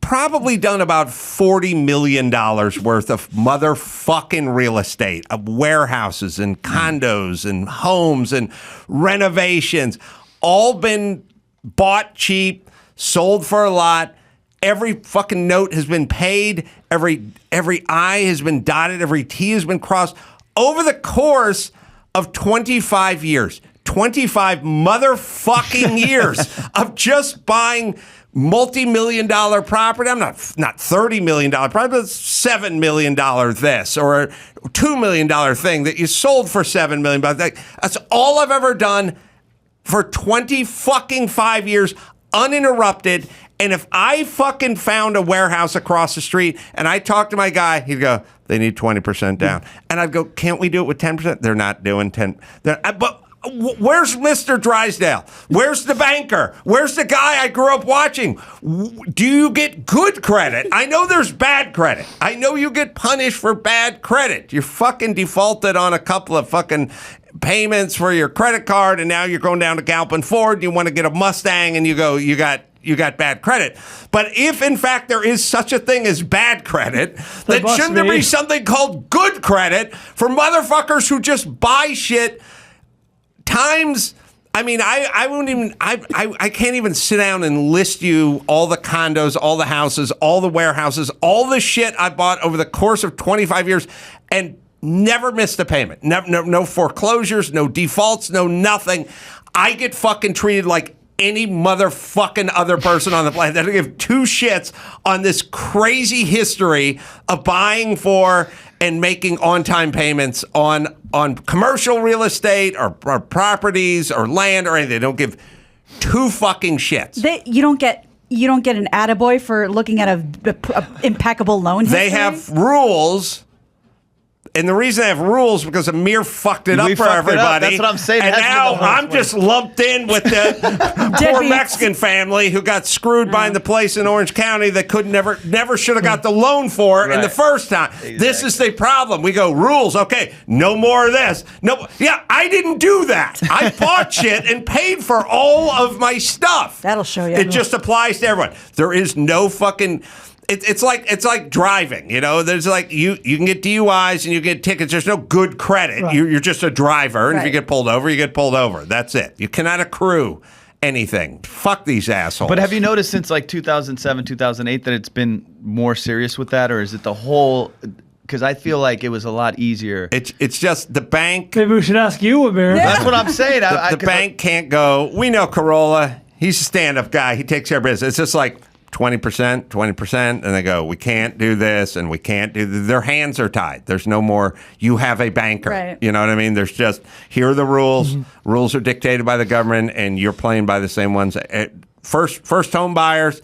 probably done about $40 million worth of motherfucking real estate, of warehouses and condos and homes and renovations, all been bought cheap, sold for a lot. Every fucking note has been paid. Every I has been dotted. Every T has been crossed over the course of 25 years. 25 motherfucking years of just buying multi-million-dollar property. I'm not $30 million property, but $7 million this or a $2 million thing that you sold for $7 million. That's all I've ever done for 25 years, uninterrupted. And if I fucking found a warehouse across the street and I talked to my guy, he'd go, they need 20% down. And I'd go, can't we do it with 10%? They're not doing 10. But Where's Mr. Drysdale? Where's the banker? Where's the guy I grew up watching? Do you get good credit? I know there's bad credit. I know you get punished for bad credit. You're fucking defaulted on a couple of fucking payments for your credit card, and now you're going down to Galpin Ford and you want to get a Mustang, and you got bad credit. But if, in fact, there is such a thing as bad credit, then shouldn't there be something called good credit for motherfuckers who just buy shit times? I mean, I wouldn't even, I can't even sit down and list you all the condos, all the houses, all the warehouses, all the shit I bought over the course of 25 years and never missed a payment. No foreclosures, no defaults, no nothing. I get fucking treated like any motherfucking other person on the planet. They don't give two shits on this crazy history of buying for and making on-time payments on commercial real estate or properties or land or anything. They don't give two fucking shits. You don't get an attaboy for looking at a impeccable loan history? They have rules. And the reason I have rules because Amir fucked it up for everybody. That's what I'm saying. And now I'm just lumped in with the poor Mexican family who got screwed buying the place in Orange County that could never should have got the loan for it in the first time. Exactly. This is the problem. We go, rules. Okay, no more of this. No, yeah, I didn't do that. I bought shit and paid for all of my stuff. That'll show you. It just applies to everyone. There is no fucking... It's like driving, you know. There's like you can get DUIs and you get tickets. There's no good credit. Right. You're just a driver, and if you Right. get pulled over, you get pulled over. That's it. You cannot accrue anything. Fuck these assholes. But have you noticed since like 2007, 2008 that it's been more serious with that, or is it the whole? Because I feel like it was a lot easier. It's just the bank. Maybe we should ask you, Amir. That's what I'm saying. The bank can't go. We know Carolla. He's a stand-up guy. He takes care of business. It's just like 20%, and they go, we can't do this, and we can't do this. Their hands are tied. There's no more, you have a banker. Right. You know what I mean? There's just, here are the rules. Rules are dictated by the government, and you're playing by the same ones. First home buyers,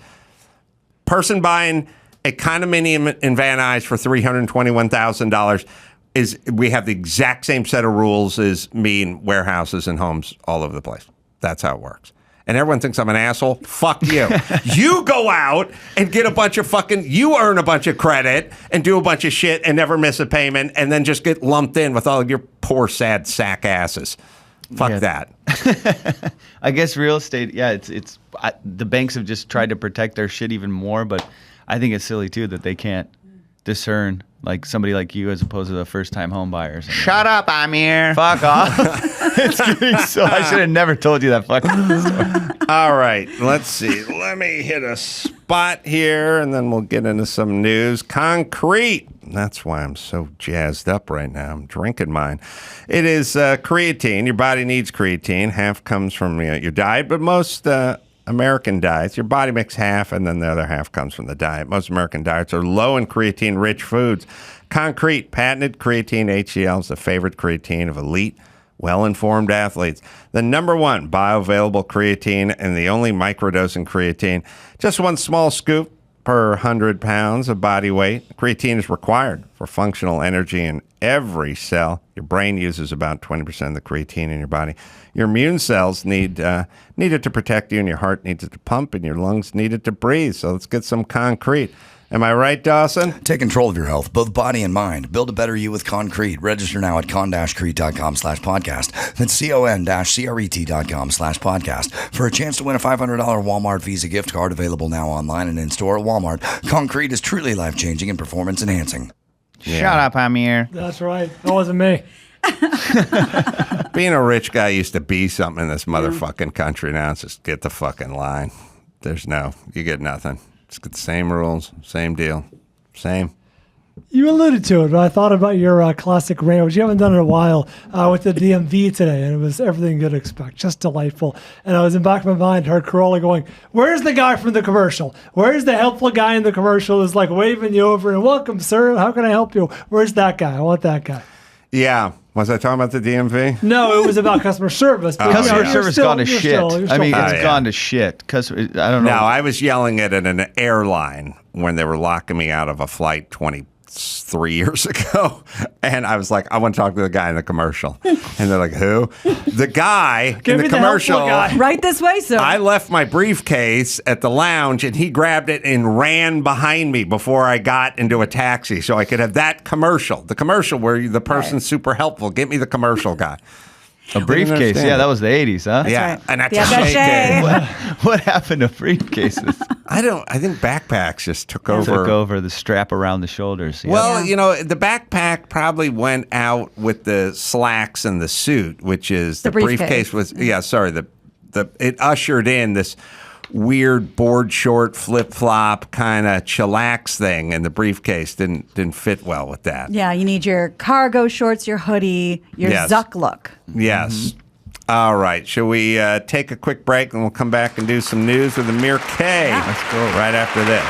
person buying a condominium in Van Nuys for $321,000 we have the exact same set of rules as me in warehouses and homes all over the place. That's how it works. And everyone thinks I'm an asshole. Fuck you. You go out and get a bunch of you earn a bunch of credit and do a bunch of shit and never miss a payment and then just get lumped in with all of your poor, sad sack asses. Fuck that. I guess real estate, the banks have just tried to protect their shit even more, but I think it's silly too that they can't discern like somebody like you as opposed to the first-time home buyers. Shut up, Amir. Fuck off. It's getting so. I should have never told you that fucking story. All right, let's see. Let me hit a spot here, and then we'll get into some news. Concrete. That's why I'm so jazzed up right now. I'm drinking mine. It is creatine. Your body needs creatine. Half comes from your diet, but most American diets, your body makes half, and then the other half comes from the diet. Most American diets are low in creatine-rich foods. Concrete, patented creatine HCl is the favorite creatine of elite, well-informed athletes. The number one bioavailable creatine and the only microdosing creatine. Just one small scoop per 100 pounds of body weight. Creatine is required for functional energy in every cell. Your brain uses about 20% of the creatine in your body. Your immune cells need it to protect you, and your heart needs it to pump, and your lungs need it to breathe. So let's get some concrete. Am I right, Dawson? Take control of your health, both body and mind. Build a better you with Concrete. Register now at con-crete.com/podcast. That's con-cret.com/podcast for a chance to win a $500 Walmart Visa gift card available now online and in store at Walmart. Concrete is truly life-changing and performance-enhancing. Shut up, Amir. That's right. That wasn't me. Being a rich guy used to be something in this motherfucking country. Now it's just get the fucking line. You get nothing. Just get the same rules, same deal, same. You alluded to it, but I thought about your classic rant, which you haven't done in a while, with the DMV today, and it was everything you'd expect, just delightful. And I was in the back of my mind, heard Carolla going, where's the guy from the commercial? Where's the helpful guy in the commercial who's like waving you over and welcome, sir, how can I help you? Where's that guy? I want that guy. Yeah. Was I talking about the DMV? No, it was about customer service. Customer service gone to shit. It's gone to shit. Because I don't know. No, I was yelling at an airline when they were locking me out of a flight 26 3 years ago, and I was like, I want to talk to the guy in the commercial. And they're like, who? The guy in the commercial. Guy. Right this way, sir. I left my briefcase at the lounge, and he grabbed it and ran behind me before I got into a taxi so I could have that commercial. The commercial where the person's super helpful. Get me the commercial guy. A briefcase. Yeah, that was the 80s, huh? Yeah, right. an The attaché. What happened to briefcases? I think backpacks just took over. Took over the strap around the shoulders. Yeah. Well, you know, the backpack probably went out with the slacks and the suit, which is the briefcase was. Yeah, sorry. It ushered in this weird board short flip flop kind of chillax thing, and the briefcase didn't fit well with that. Yeah, you need your cargo shorts, your hoodie, your Zuck look. Yes. All right. Shall we take a quick break and we'll come back and do some news with Amir K? Let's go right after this.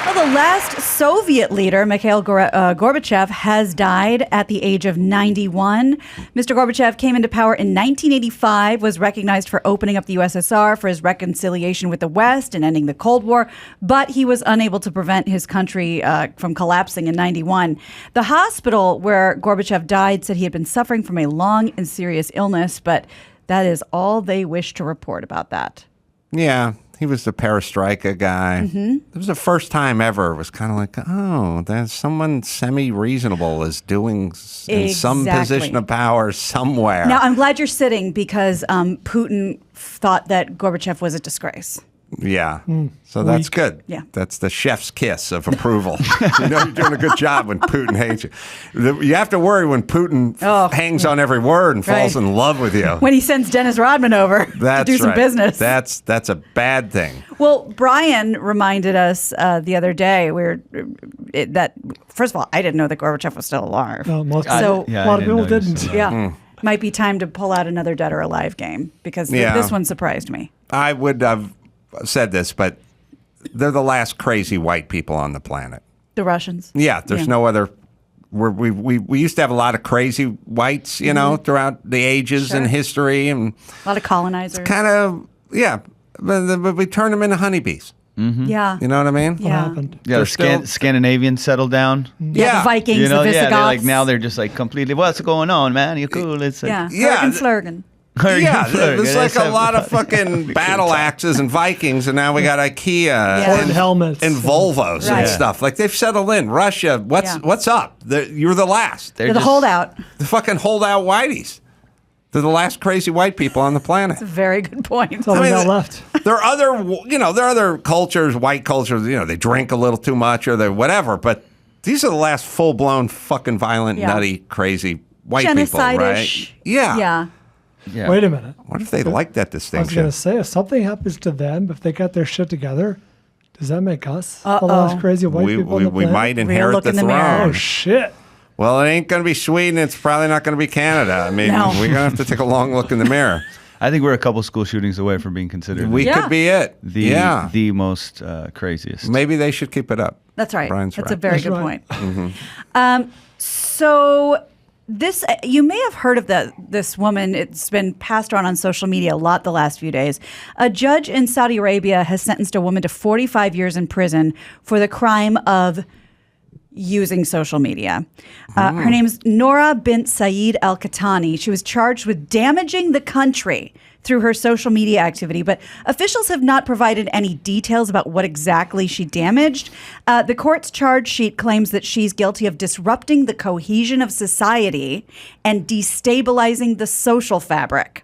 Well, the last Soviet leader, Mikhail Gorbachev, has died at the age of 91. Mr. Gorbachev came into power in 1985, was recognized for opening up the USSR, for his reconciliation with the West and ending the Cold War, but he was unable to prevent his country from collapsing in 91. The hospital where Gorbachev died said he had been suffering from a long and serious illness, but that is all they wish to report about that. Yeah. He was the perestroika guy. Mm-hmm. It was the first time ever. It was kind of like, oh, there's someone semi-reasonable is doing in some position of power somewhere. Now, I'm glad you're sitting because Putin thought that Gorbachev was a disgrace. Yeah. So that's good. Yeah. That's the chef's kiss of approval. You know you're doing a good job when Putin hates you. You have to worry when Putin hangs on every word and falls in love with you. When he sends Dennis Rodman over to do some business. That's a bad thing. Well, Brian reminded us the other day that, first of all, I didn't know that Gorbachev was still alive. No, a lot of people didn't. Yeah. Might be time to pull out another Dead or Alive game because this one surprised me. I would have said this, but they're the last crazy white people on the planet. The Russians. Yeah, there's no other. We used to have a lot of crazy whites, you know, throughout the ages and history, and a lot of colonizers. Kind of, but we turned them into honeybees. Mm-hmm. Yeah, you know what I mean? What happened? Yeah, the Scandinavians settled down. Yeah, the Vikings, you know, the Visigoths. now they're just like completely. What's going on, man? You're cool. It's like, Flurgen. Yeah, there's like a lot of fucking battle axes and Vikings, and now we got IKEA and helmets and Volvos and stuff. Like they've settled in. Russia, what's up? You're the last. They're the holdout. The fucking holdout whiteys. They're the last crazy white people on the planet. That's a very good point. That's all we got left. There are other cultures, white cultures. You know, they drink a little too much or they whatever. But these are the last full blown fucking violent, nutty, crazy white people, right? Yeah. Yeah. Wait a minute. What if they like that distinction? I was going to say, if something happens to them, if they got their shit together, does that make us all those crazy white people on the we planet? might inherit the throne. Oh, shit. Well, it ain't going to be Sweden. It's probably not going to be Canada. I mean, we're going to have to take a long look in the mirror. I think we're a couple school shootings away from being considered. We could be it. The most craziest. Maybe they should keep it up. That's right. Brian's That's right. a very good right. point. Mm-hmm. So this, you may have heard of this woman. It's been passed around on social media a lot the last few days. A judge in Saudi Arabia has sentenced a woman to 45 years in prison for the crime of using social media. Her name is Noura bint Saeed al-Qahtani. She was charged with damaging the country through her social media activity, but officials have not provided any details about what exactly she damaged. The court's charge sheet claims that she's guilty of disrupting the cohesion of society and destabilizing the social fabric.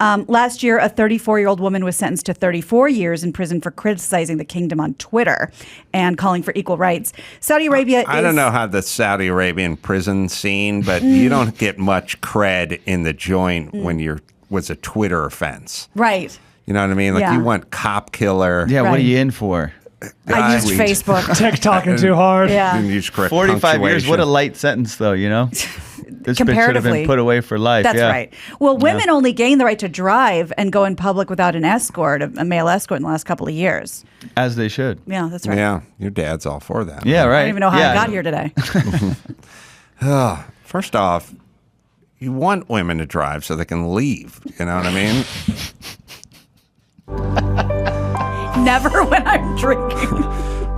Last year, a 34-year-old woman was sentenced to 34 years in prison for criticizing the kingdom on Twitter and calling for equal rights. Saudi Arabia I don't know how the Saudi Arabian prison scene, but you don't get much cred in the joint when was a Twitter offense. Right. You know what I mean? Like you want cop killer. Yeah, what are you in for? I used Facebook. TikToking too hard. Yeah. You use correct 45 years, what a light sentence, though, you know? This bitch should have been put away for life. That's right. Well, women only gained the right to drive and go in public without an escort, a male escort, in the last couple of years. As they should. Yeah, that's right. Yeah, your dad's all for that. Yeah, right. I don't even know how I got here today. First off, you want women to drive so they can leave. You know what I mean? Never when I'm drinking.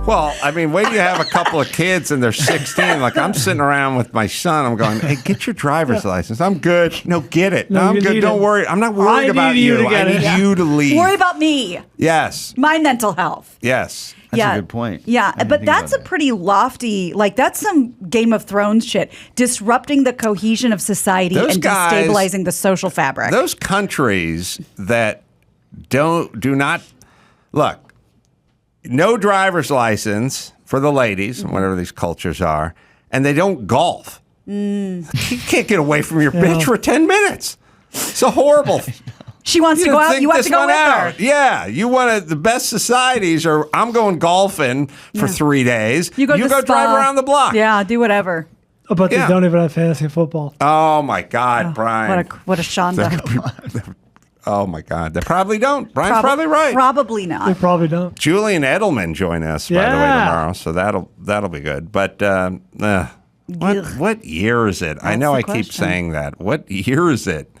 Well, I mean, when you have a couple of kids and they're 16, like I'm sitting around with my son, I'm going, hey, get your driver's license. I'm good. No, get it. No, I'm good. Don't worry. I'm not worried about you. I need you to leave. Worry about me. Yes. My mental health. Yes. That's a good point. Yeah, but that's a pretty lofty, like that's some Game of Thrones shit. Disrupting the cohesion of society and destabilizing the social fabric. Those countries that do not, look, no driver's license for the ladies, whatever these cultures are, and they don't golf. You can't get away from your bitch for 10 minutes. It's a horrible. She wants to go out. You have to go with her. Yeah, you want to. The best societies are. I'm going golfing for 3 days. You go drive around the block. Yeah, do whatever. But they don't even have fantasy football. Oh my God, Brian! What a shanda. Oh my God, they probably don't. Brian's probably right. Probably not. They probably don't. Julian Edelman join us by the way tomorrow, so that'll be good. But what year is it? I know I keep saying that. What year is it?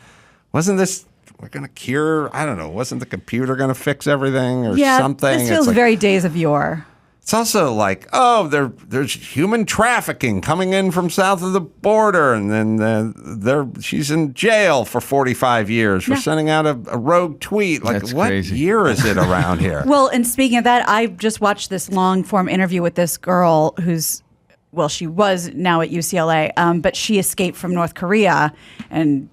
Wasn't this? We're going to cure, I don't know, wasn't the computer going to fix everything or something? This feels very days of yore. It's also like, there's human trafficking coming in from south of the border, and then she's in jail for 45 years for sending out a rogue tweet. Like, That's what crazy. year is it around here? Well, and speaking of that, I just watched this long-form interview with this girl who's, well, she was now at UCLA, but she escaped from North Korea, and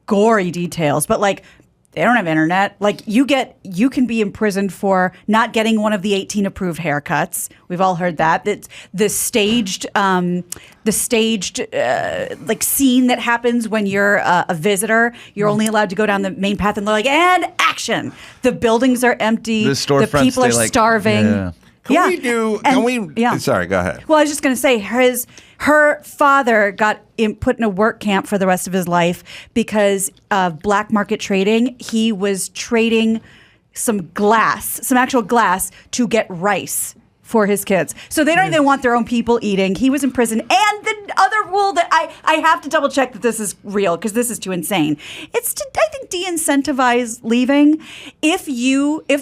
gory details. But like, they don't have internet. Like, you can be imprisoned for not getting one of the 18 approved haircuts. We've all heard that. It's the staged like scene that happens when you're a visitor. You're only allowed to go down the main path, and they're like, and action. The buildings are empty. The people are starving. Yeah. Sorry, go ahead. Well, I was just going to say her father got put in a work camp for the rest of his life because of black market trading. He was trading some actual glass to get rice for his kids. So they don't even want their own people eating. He was in prison. And the other rule that I have to double check that this is real because this is too insane. It's to, I think, de-incentivize leaving. If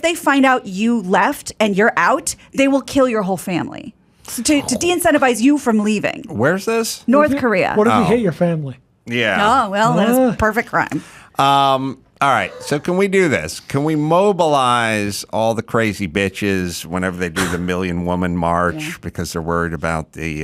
they find out you left and you're out, they will kill your whole family. So to de-incentivize you from leaving. Where's this? North Korea. What if you hate your family? Yeah. Oh, well, that's a perfect crime. All right, so can we do this? Can we mobilize all the crazy bitches whenever they do the Million Woman March because they're worried about the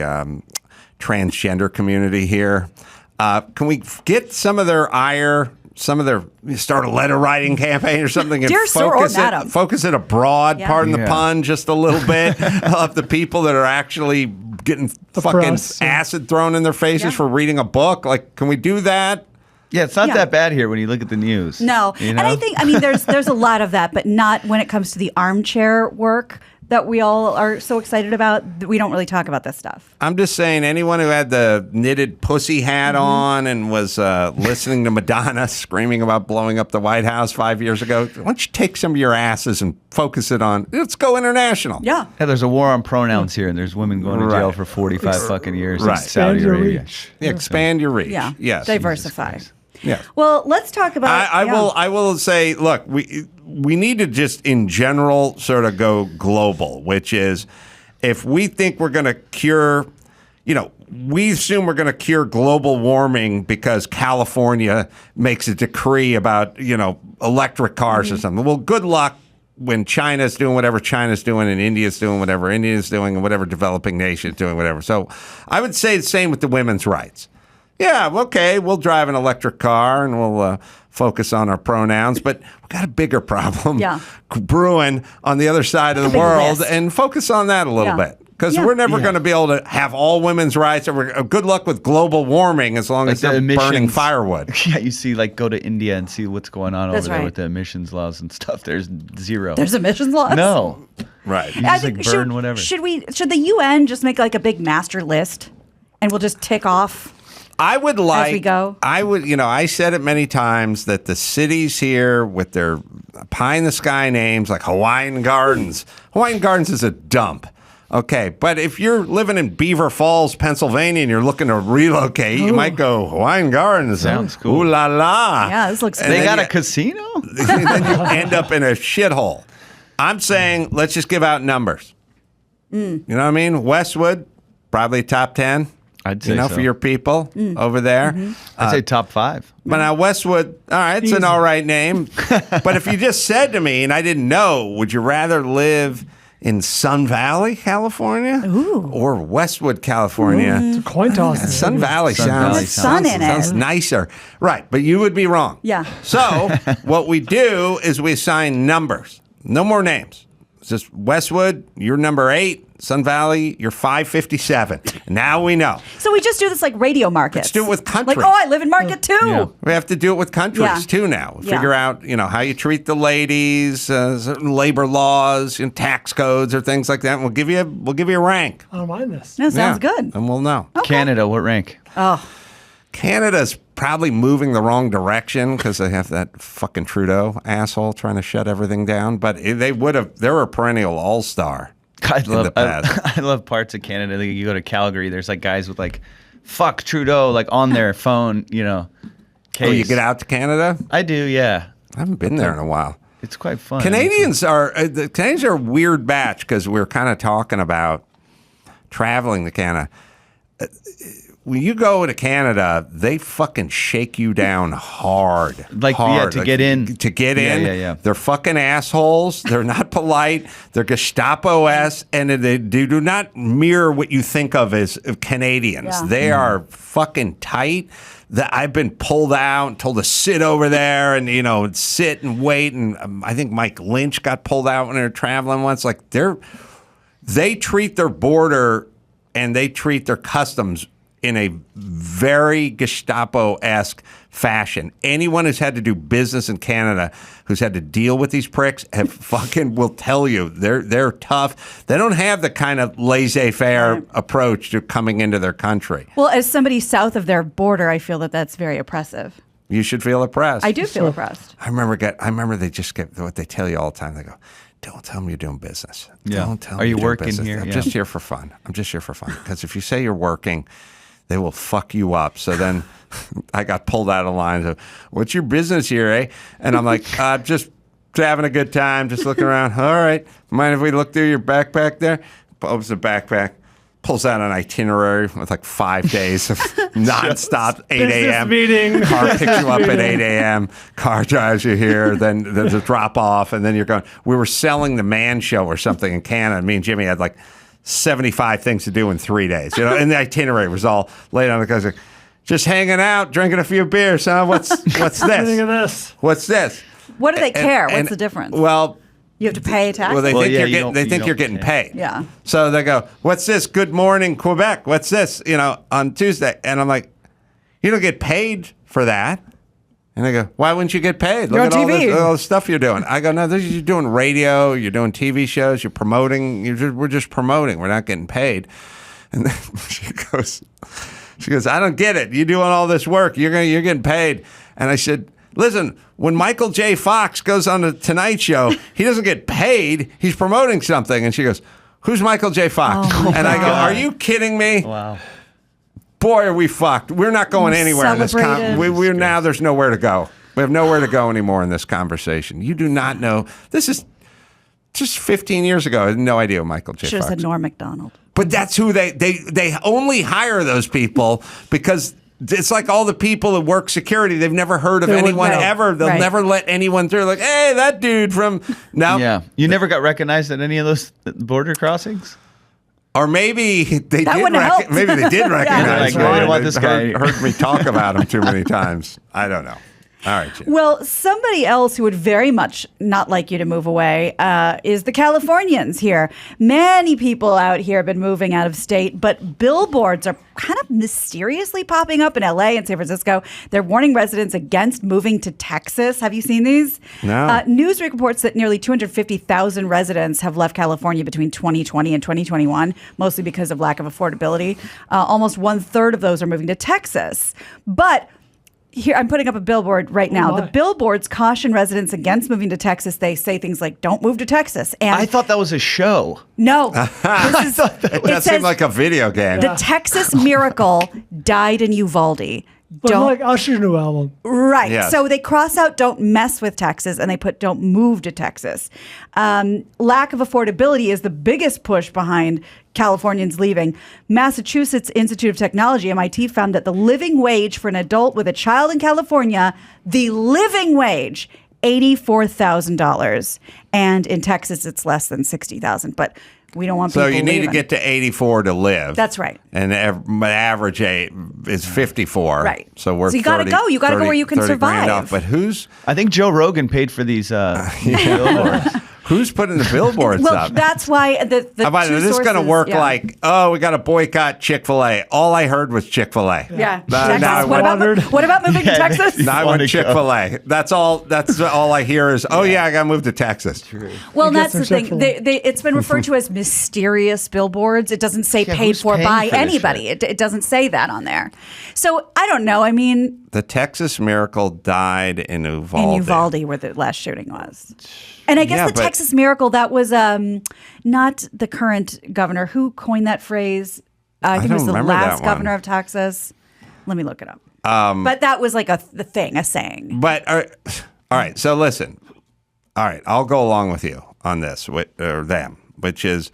transgender community here? Can we get some of their ire, start a letter writing campaign or something, and focus it abroad, pardon the pun, just a little bit, of the people that are actually getting fucking acid thrown in their faces for reading a book? Like, can we do that? Yeah, it's not that bad here when you look at the news. No. You know? And I mean, there's a lot of that, but not when it comes to the armchair work that we all are so excited about. We don't really talk about this stuff. I'm just saying, anyone who had the knitted pussy hat on and was listening to Madonna screaming about blowing up the White House 5 years ago, why don't you take some of your asses and focus it on, let's go international. Yeah. Yeah, there's a war on pronouns here, and there's women going to jail for 45 fucking years in Saudi Arabia. Expand your reach. Yeah. Yes. Diversify. Yeah. Well, let's talk about. I will say, look, we need to just in general sort of go global, which is if we think we're going to cure, we assume we're going to cure global warming because California makes a decree about, electric cars or something. Well, good luck when China's doing whatever China's doing and India's doing whatever India's doing and whatever developing nation is doing whatever. So I would say the same with the women's rights. Yeah, okay, we'll drive an electric car and we'll focus on our pronouns, but we've got a bigger problem brewing on the other side of the world and focus on that a little bit. Because we're never going to be able to have all women's rights. Good luck with global warming as long as they're burning firewood. Yeah, you see, go to India and see what's going on over there with the emissions laws and stuff. There's zero. There's emissions laws? No. Right. You just burn whatever. Should the UN just make a big master list and we'll just tick off? I would as we go. I said it many times that the cities here with their pie in the sky names like Hawaiian Gardens is a dump. Okay, but if you're living in Beaver Falls, Pennsylvania, and you're looking to relocate, you might go Hawaiian Gardens. Sounds cool. Ooh la la! Yeah, this looks. They got a casino. Then you end up in a shithole. I'm saying let's just give out numbers. You know what I mean? Westwood, probably top 10. I'd say for so. your people over there. I'd say top 5. But now Westwood, all right, it's an all right name. But if you just said to me and I didn't know, would you rather live in Sun Valley, California, or Westwood, California? It's a coin toss. Sun Valley sounds sun in sounds it. nicer, right? But you would be wrong. Yeah. So what we do is we assign numbers. No more names. It's just Westwood, you're number 8. Sun Valley, you're 557. Now we know. So we just do this like radio markets. Let's do it with countries. Like, I live in market 2. Yeah. We have to do it with countries Yeah. too now. Yeah. Figure out, how you treat the ladies, certain labor laws, and tax codes or things like that. And we'll give you a rank. I don't mind this. That sounds good. And we'll know. Canada, what rank? Oh, Canada's probably moving the wrong direction because they have that fucking Trudeau asshole trying to shut everything down. But they're a perennial all-star. I love parts of Canada. Like you go to Calgary, there's like guys with like "fuck Trudeau" like on their phone, case. Oh, you get out to Canada? I do, yeah. I haven't been there in a while. It's quite fun. Canadians are a weird batch because we're kind of talking about traveling to Canada. When you go to Canada, they fucking shake you down hard. To get in. To get in. Yeah. They're fucking assholes. They're not polite. They're Gestapo-esque, and they do not mirror what you think of as Canadians. Yeah. They are fucking tight. I've been pulled out and told to sit over there and, sit and wait. And I think Mike Lynch got pulled out when they were traveling once. Like, they treat their border and they treat their customs in a very Gestapo-esque fashion. Anyone who's had to do business in Canada, who's had to deal with these pricks, will tell you they're tough. They don't have the kind of laissez-faire approach to coming into their country. well, as somebody south of their border, I feel that that's very oppressive. You should feel oppressed. I do feel oppressed. I remember they just get what they tell you all the time. They go, "Don't tell me you're doing business. Yeah. Don't tell Are me you you're doing working business. here? I'm Yeah. just here for fun. Because if you say you're working, they will fuck you up." So then I got pulled out of line. So, "What's your business here, eh?" And I'm like, just having a good time, just looking around. "All right. Mind if we look through your backpack there?" Opens the backpack, pulls out an itinerary with like 5 days of nonstop 8 a.m. meeting. Car picks you up at 8 a.m. Car drives you here. Then there's a drop off, and then you're going. We were selling the Man Show or something in Canada. Me and Jimmy had like 75 things to do in 3 days, and the itinerary was all laid on the guys like, "Just hanging out, drinking a few beers, huh? What's this? Think of this. What's this?" What do they care? And- What's the difference? Well, You have to pay taxes? they think yeah, you're getting paid. Yeah. So they go, "What's this? Good morning, Quebec. What's this?" On Tuesday, and I'm like, "You don't get paid for that." And they go, "Why wouldn't you get paid? Look You're at on TV. all the stuff you're doing." I go, "No, you're doing radio. You're doing TV shows. You're promoting. We're just promoting. We're not getting paid." And then she goes, "I don't get it. You're doing all this work. You're getting paid." And I said, "Listen, when Michael J. Fox goes on the Tonight Show, he doesn't get paid. He's promoting something." And she goes, "Who's Michael J. Fox?" And I go, "Are you kidding me?" Wow. Boy, are we fucked. We're not going anywhere in this Celebrated. we're now there's nowhere to go. We have nowhere to go anymore in this conversation. You do not know. This is just 15 years ago. I had no idea who Michael J. Should have Fox. said Norm Macdonald. But that's who they only hire those people because it's like all the people that work security. They've never heard of They wouldn't anyone know. ever. They'll Right. never let anyone through. Like, "Hey, that dude from now." Yeah. You never got recognized at any of those border crossings? Or maybe they That did. wouldn't have helped. Maybe they did recognize Like, me. we don't want They this guy. heard me talk about him too many times. I don't know. All right, Jim. Well, somebody else who would very much not like you to move away is the Californians here. Many people out here have been moving out of state, but billboards are kind of mysteriously popping up in LA and San Francisco. They're warning residents against moving to Texas. Have you seen these? No. Newsweek reports that nearly 250,000 residents have left California between 2020 and 2021, mostly because of lack of affordability. Almost 1/3 of those are moving to Texas. But here, I'm putting up a billboard right now. my. The billboards caution residents against moving to Texas. They say things like, "Don't move to Texas." And I thought that was a show. no, this is, It does says, seem like a video game. the Texas miracle died in Uvalde. don't like Usher's new album. Right. Yes. So they cross out don't mess with Texas and they put don't move to Texas. Lack of affordability is the biggest push behind Californians leaving. Massachusetts Institute of Technology, MIT, found that the living wage for an adult with a child in California, the living wage, $84,000. And in Texas, it's less than $60,000. But we don't want people So you need leaving. to get to 84 to live. That's right. And my average age is 54. Right. So we're So you gotta 30 go. You gotta go 30 where you can 30 grand survive. off. But who's I think Joe Rogan paid for these billboards. who's putting the billboards Well, up? that's why the How about two this is going to sources- work yeah. like, oh, we got to boycott Chick-fil-A. All I heard was Chick-fil-A. Yeah. Now Texas. I What about moving to Texas? Now I wanna went go. Chick-fil-A. That's all I hear is, oh, yeah, I got to move to Texas. Well, You get that's some the thing. Chick-fil-A. It's been referred to as mysterious billboards. It doesn't say paid who's for paying by for this anybody. It doesn't say that on there. So I don't know. I mean, The Texas Miracle died in Uvalde. in Uvalde, where the last shooting was. And I guess Yeah, the but- Texas Miracle, that was not the current governor. Who coined that phrase? I think it was don't the remember that last one. governor of Texas. Let me look it up. But that was like the thing, a saying. But all right, so listen. All right, I'll go along with you on this, which is,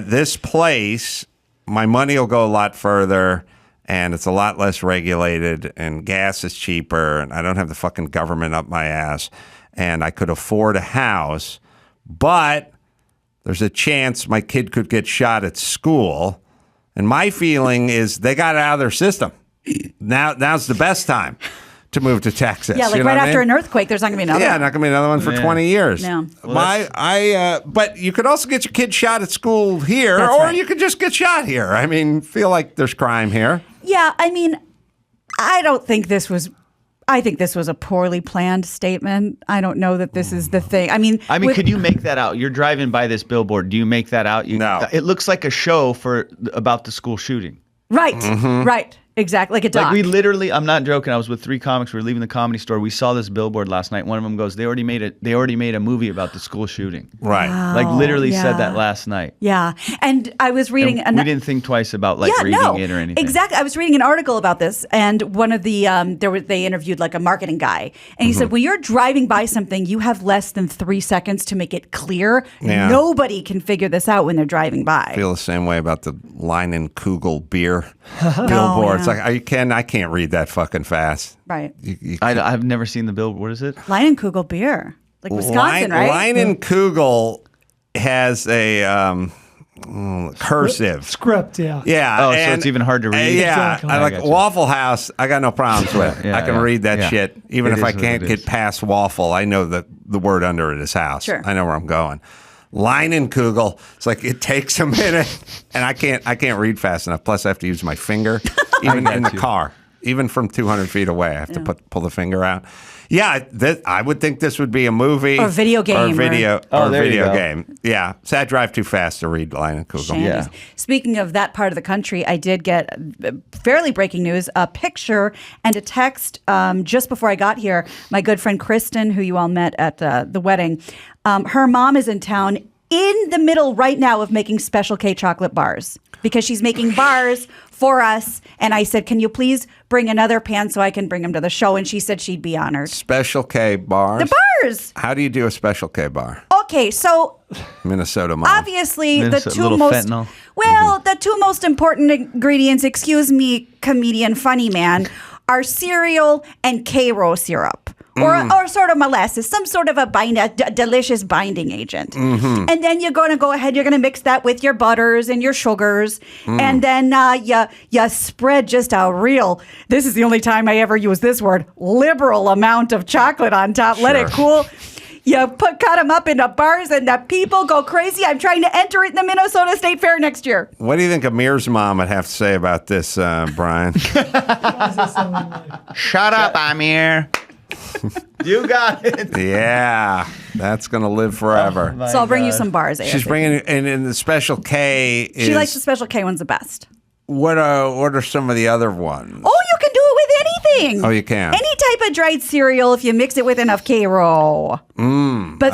this place, my money will go a lot further, and it's a lot less regulated, and gas is cheaper, and I don't have the fucking government up my ass, and I could afford a house, but there's a chance my kid could get shot at school, and my feeling is they got it out of their system. Now's the best time to move to Texas. Yeah, like you know right what I after mean? an earthquake, there's not going to be another. Yeah, one. not gonna be another one for 20 years. No. But you could also get your kid shot at school here, That's or right. you could just get shot here. I mean, feel like there's crime here. Yeah, I mean, I think this was a poorly planned statement. I don't know that this is the thing. I mean, Could you make that out? You're driving by this billboard. Do you make that out? No. It looks like a show about the school shooting. Right, Mm-hmm. right, exactly, like a doc. Like we literally, I'm not joking. I was with 3 comics. We were leaving the Comedy Store. We saw this billboard last night. One of them goes, "They already made a movie about the school shooting." Right. Like literally said yeah. that last night. Yeah, and I was reading. And we didn't think twice about reading it or anything. Exactly. I was reading an article about this, and one of the they interviewed like a marketing guy, and he said when you're driving by something, you have less than 3 seconds to make it clear. Yeah. Nobody can figure this out when they're driving by. I feel the same way about the Line and Kugel beer billboard. It's yeah. like I can't read that fucking fast. Right. I've never seen the billboard. What is it? Leinenkugel beer, like Wisconsin, right? Line and Kugel has a cursive Script, yeah. Yeah. Oh, so it's even hard to read? Yeah. Exactly. I I like gotcha. Waffle House. I got no problems with. Yeah, I can yeah, read that yeah. shit. Even It if I is what can't it get is. past waffle, I know the word under it is house. Sure. I know where I'm going. Line and Kugel. It's like it takes a minute, and I can't read fast enough. Plus, I have to use my finger, even in the car, even from 200 feet away. I have to pull the finger out. Yeah, I would think this would be a movie Or a video game, or there you video go. game. Yeah, so I drive too fast to read Line and Kugel. Shandy's. Yeah. Speaking of that part of the country, I did get fairly breaking news, a picture and a text just before I got here. My good friend Kristen, who you all met at the wedding, her mom is in town in the middle right now of making Special K chocolate bars because she's making bars for us. And I said, can you please bring another pan so I can bring them to the show? And she said she'd be honored. Special K bars. The bars. How do you do a Special K bar? Okay, so Minnesota mom. obviously Minnesota, the two little most fentanyl. well, the two most important ingredients, excuse me, comedian funny man, are cereal and Karo syrup. Or sort of molasses, some sort of a delicious binding agent. And then you're going to go ahead, you're going to mix that with your butters and your sugars. And then you spread just a real, this is the only time I ever use this word, liberal amount of chocolate on top. Let it cool. You cut them up into bars and the people go crazy. I'm trying to enter it in the Minnesota State Fair next year. What do you think Amir's mom would have to say about this, Brian? Shut up, Amir. You got it. Yeah, that's going to live forever. So I'll bring you some bars. She's ASAP. bringing, and the Special K is. She likes the Special K one's the best. What are some of the other ones? Oh, you can do it with anything. Oh, you can? Any type of dried cereal if you mix it with enough Karo. But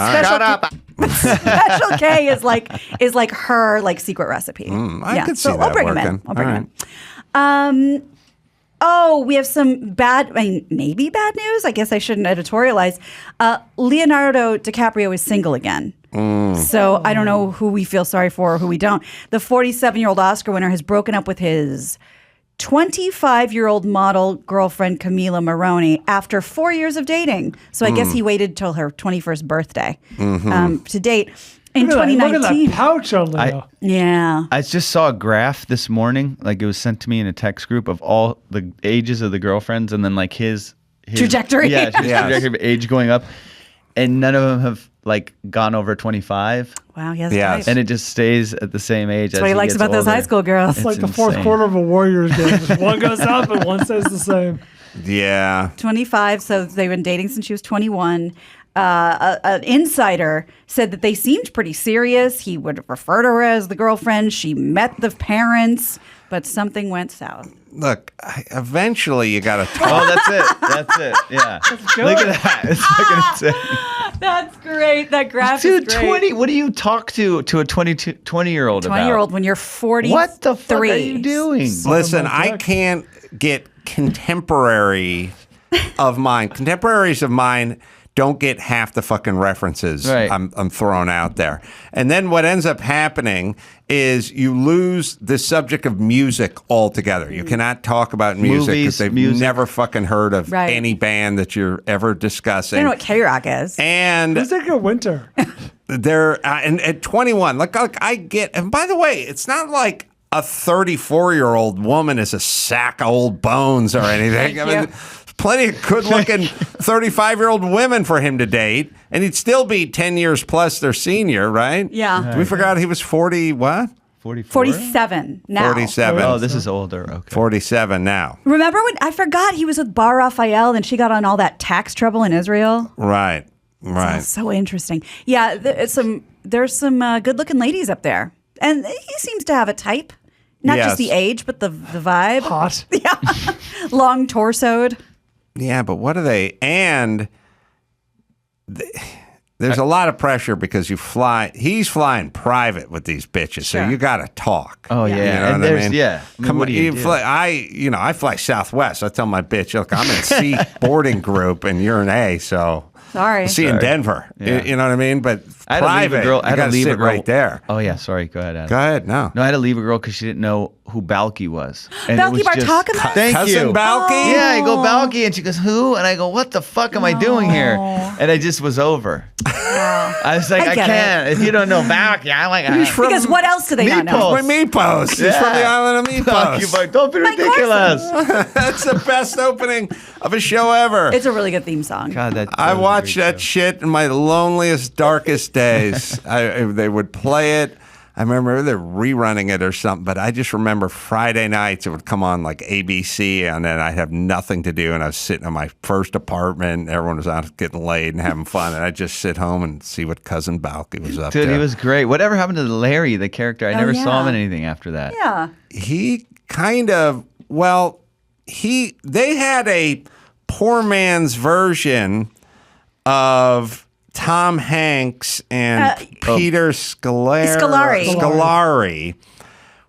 Special K is like her secret recipe. I could see so that I'll bring working. them in. I'll bring All them in. Oh, we have some maybe bad news. I guess I shouldn't editorialize. Leonardo DiCaprio is single again. So I don't know who we feel sorry for or who we don't. The 47-year-old Oscar winner has broken up with his 25-year-old model girlfriend, Camila Moroni, after 4 years of dating. So I guess he waited till her 21st birthday to date. In 2019. Look at that pouch on Leo. Yeah. I just saw a graph this morning, like it was sent to me in a text group of all the ages of the girlfriends and then like his trajectory. Yeah, his trajectory of age going up. And none of them have like gone over 25. Wow, yes. And it just stays at the same age. That's what he likes about those high school girls. It's like the fourth quarter of a Warriors game. One goes up and one stays the same. Yeah. 25, so they've been dating since she was 21. An insider said that they seemed pretty serious. He would refer to her as the girlfriend. She met the parents, but something went south. Look, eventually you got to talk. Oh, that's it. That's it. Yeah. Look at that. It's fucking insane. That's great. That graph Dude, is great. 20. What do you talk to a 20-year-old about? 20-year-old when you're 43. What the fuck are you doing? Listen, I can't get contemporaries of mine don't get half the fucking references I'm throwing out there. And then what ends up happening is you lose the subject of music altogether. You cannot talk about music because they've never fucking heard of any band that you're ever discussing. I don't know what K-Rock is. And Who's like a winter? they're and at 21, like I get. And by the way, it's not like a 34-year-old woman is a sack of old bones or anything. I mean, plenty of good-looking 35-year-old women for him to date, and he'd still be 10 years plus their senior, right? Yeah. We forgot he was 40, what? 44? 47 now. 47. Oh, this is older. Okay. 47 now. Remember when I forgot he was with Bar Raphael and she got on all that tax trouble in Israel? Right. So interesting. Yeah, there's some good-looking ladies up there, and he seems to have a type. Not just the age, but the vibe. Hot. Yeah. Long torsoed. Yeah, but what are they? And there's a lot of pressure because he's flying private with these bitches, so you got to talk. Oh, yeah. You know And what I mean? yeah. I mean, Come what on, do you do? I fly Southwest. I tell my bitch, look, I'm in C boarding group and you're in A, so Sorry. see in Denver. Yeah. You know what I mean? But I had to leave private, a girl. you I had to gotta leave a sit girl right there. Oh yeah, sorry. Go ahead, Adam. Go ahead. No, I had to leave a girl because she didn't know who Balky was. And Balky it was just- Bartokomous? Thank Cousin you. Balky? Yeah, I go Balky, and she goes, "Who?" And I go, "What the fuck am I doing here?" And I just was over. I was like, I get can't. If you don't know Balky, I'm like, Because what else do they not know? From Meepos. He's from the island of Balky, Meepos. but don't be ridiculous. That's the best opening of a show ever. It's a really good theme song. God, I watched that shit in my loneliest, darkest days. They would play it. I remember they're rerunning it or something, but I just remember Friday nights it would come on like ABC, and then I'd have nothing to do, and I was sitting in my first apartment. Everyone was out getting laid and having fun, and I'd just sit home and see what Cousin Balky was up to. Dude, he was great. Whatever happened to Larry, the character? I never saw him in anything after that. Yeah. He kind of, they had a poor man's version of Tom Hanks and Peter Scolari,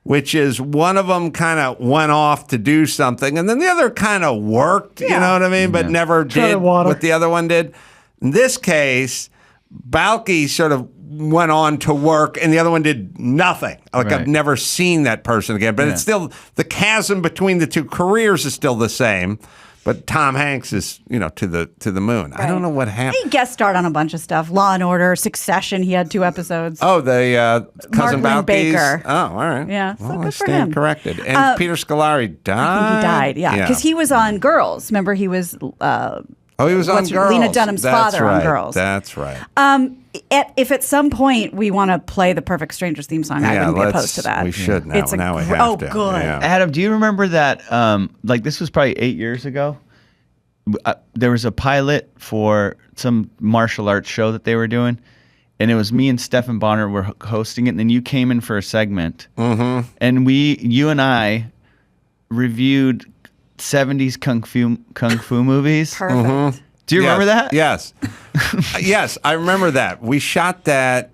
which is one of them kind of went off to do something, and then the other kind of worked, you know what I mean, but never did what the other one did. In this case, Balky sort of went on to work, and the other one did nothing. Like I've never seen that person again, but it's still, the chasm between the two careers is still the same. But Tom Hanks is, to the moon. I don't know what happened. He guest starred on a bunch of stuff. Law and Order, Succession. He had 2 episodes. Oh, the Cousin Mark Lynn Balky's. Baker. Oh, all right. Yeah, so well, good I for stand him. corrected. And Peter Scolari died. I think he died. Yeah, because he was on Girls. Remember, he was. He was on Girls. Lena Dunham's father on Girls. That's right. If at some point we want to play the Perfect Strangers theme song, I wouldn't be opposed to that. We should now. It's Now we have to. Good. Yeah. Adam, do you remember that? This was probably 8 years ago. There was a pilot for some martial arts show that they were doing, and it was me and Stephen Bonner were hosting it. And then you came in for a segment, and you and I reviewed 70s kung fu movies. Perfect. Do you remember that? Yes. Yes, I remember that. We shot that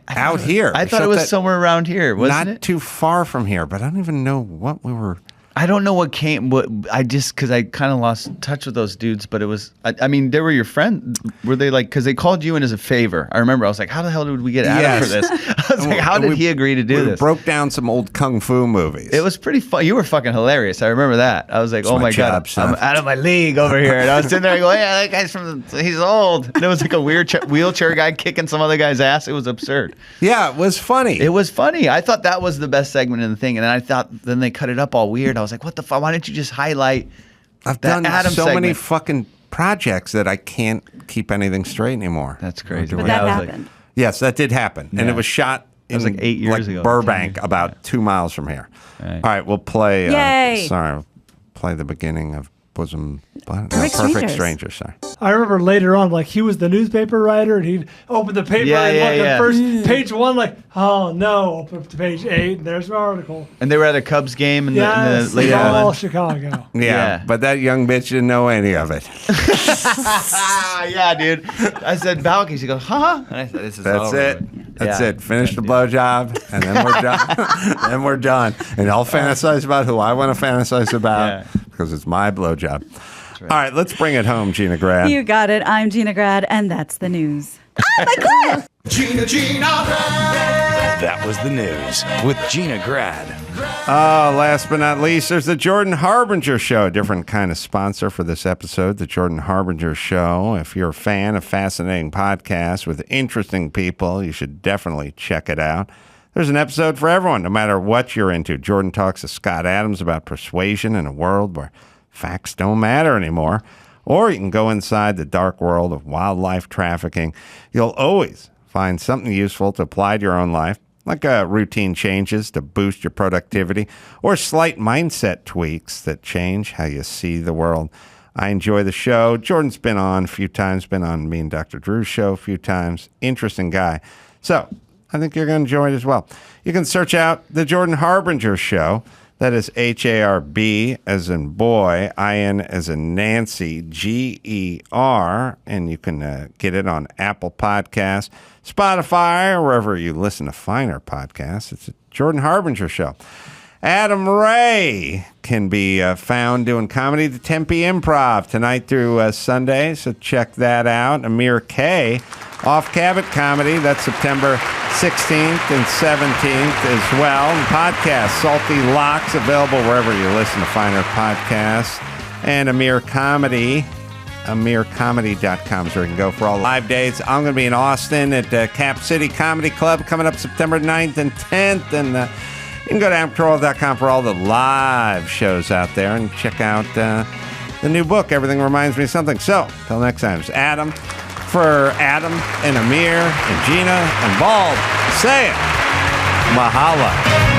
out here. I thought it was somewhere around here, wasn't not it? too far from here, but I don't even know what we were. I don't know what came. Because I kind of lost touch with those dudes. But it was. I mean, they were your friend. Were they like? Because they called you in as a favor. I remember. I was like, how the hell did we get Adam for this? I was like, how did he agree to do this? Broke down some old kung fu movies. It was pretty fun. You were fucking hilarious. I remember that. I was like, oh my god, I'm out of my league over here. And I was sitting there going, yeah, that guy's he's old. And it was like a weird wheelchair guy kicking some other guy's ass. It was absurd. Yeah, it was funny. It was funny. I thought that was the best segment in the thing, and then I thought they cut it up all weird. I was like, what the fuck? Why didn't you just highlight? I've done so many fucking projects that I can't keep anything straight anymore. That's crazy. But that happened. Yes, that did happen, and it was shot. It was like 8 years ago. Burbank, about 2 miles from here. All right, we'll play. Yay! We'll play the beginning of Bosom. Perfect Stranger. Sorry. I remember later on, like he was the newspaper writer, and he'd open the paper and look at first page 1, like, oh no, open up to page 8, and there's an article. And they were at a Cubs game in the late all Chicago. Yeah, but that young bitch didn't know any of it. Yeah, dude. I said Balky. She goes, huh? And I said, this is That's over it. with. That's it. Finish the blowjob, and then we're done. Then we're done. And I'll fantasize about who I want to fantasize about because it's my blowjob. All right, let's bring it home, Gina Grad. You got it. I'm Gina Grad, and that's the news. Gina Grad. That was the news with Gina Grad. Last but not least, there's the Jordan Harbinger Show, a different kind of sponsor for this episode, the Jordan Harbinger Show. If you're a fan of fascinating podcasts with interesting people, you should definitely check it out. There's an episode for everyone, no matter what you're into. Jordan talks to Scott Adams about persuasion in a world where facts don't matter anymore. Or you can go inside the dark world of wildlife trafficking. You'll always find something useful to apply to your own life, like routine changes to boost your productivity or slight mindset tweaks that change how you see the world. I enjoy the show. Jordan's been on a few times, been on me and Dr. Drew's show a few times. Interesting guy. So I think you're going to enjoy it as well. You can search out the Jordan Harbinger Show. That is HARB as in boy, IN as in Nancy, GER, and you can get it on Apple Podcasts, Spotify, or wherever you listen to finer podcasts. It's a Jordan Harbinger Show. Adam Ray can be found doing comedy at the Tempe Improv tonight through Sunday, so check that out. Amir K, Off Cabot Comedy, that's September 16th and 17th as well. And podcast, Salty Locks, available wherever you listen to finer podcasts. And Amir Comedy, AmirComedy.com is where you can go for all the live dates. I'm going to be in Austin at Cap City Comedy Club coming up September 9th and 10th. And you can go to Carolla.com for all the live shows out there and check out the new book, Everything Reminds Me of Something. So, till next time, it's Adam. For Adam and Amir and Gina and Bald, say it. Mahala.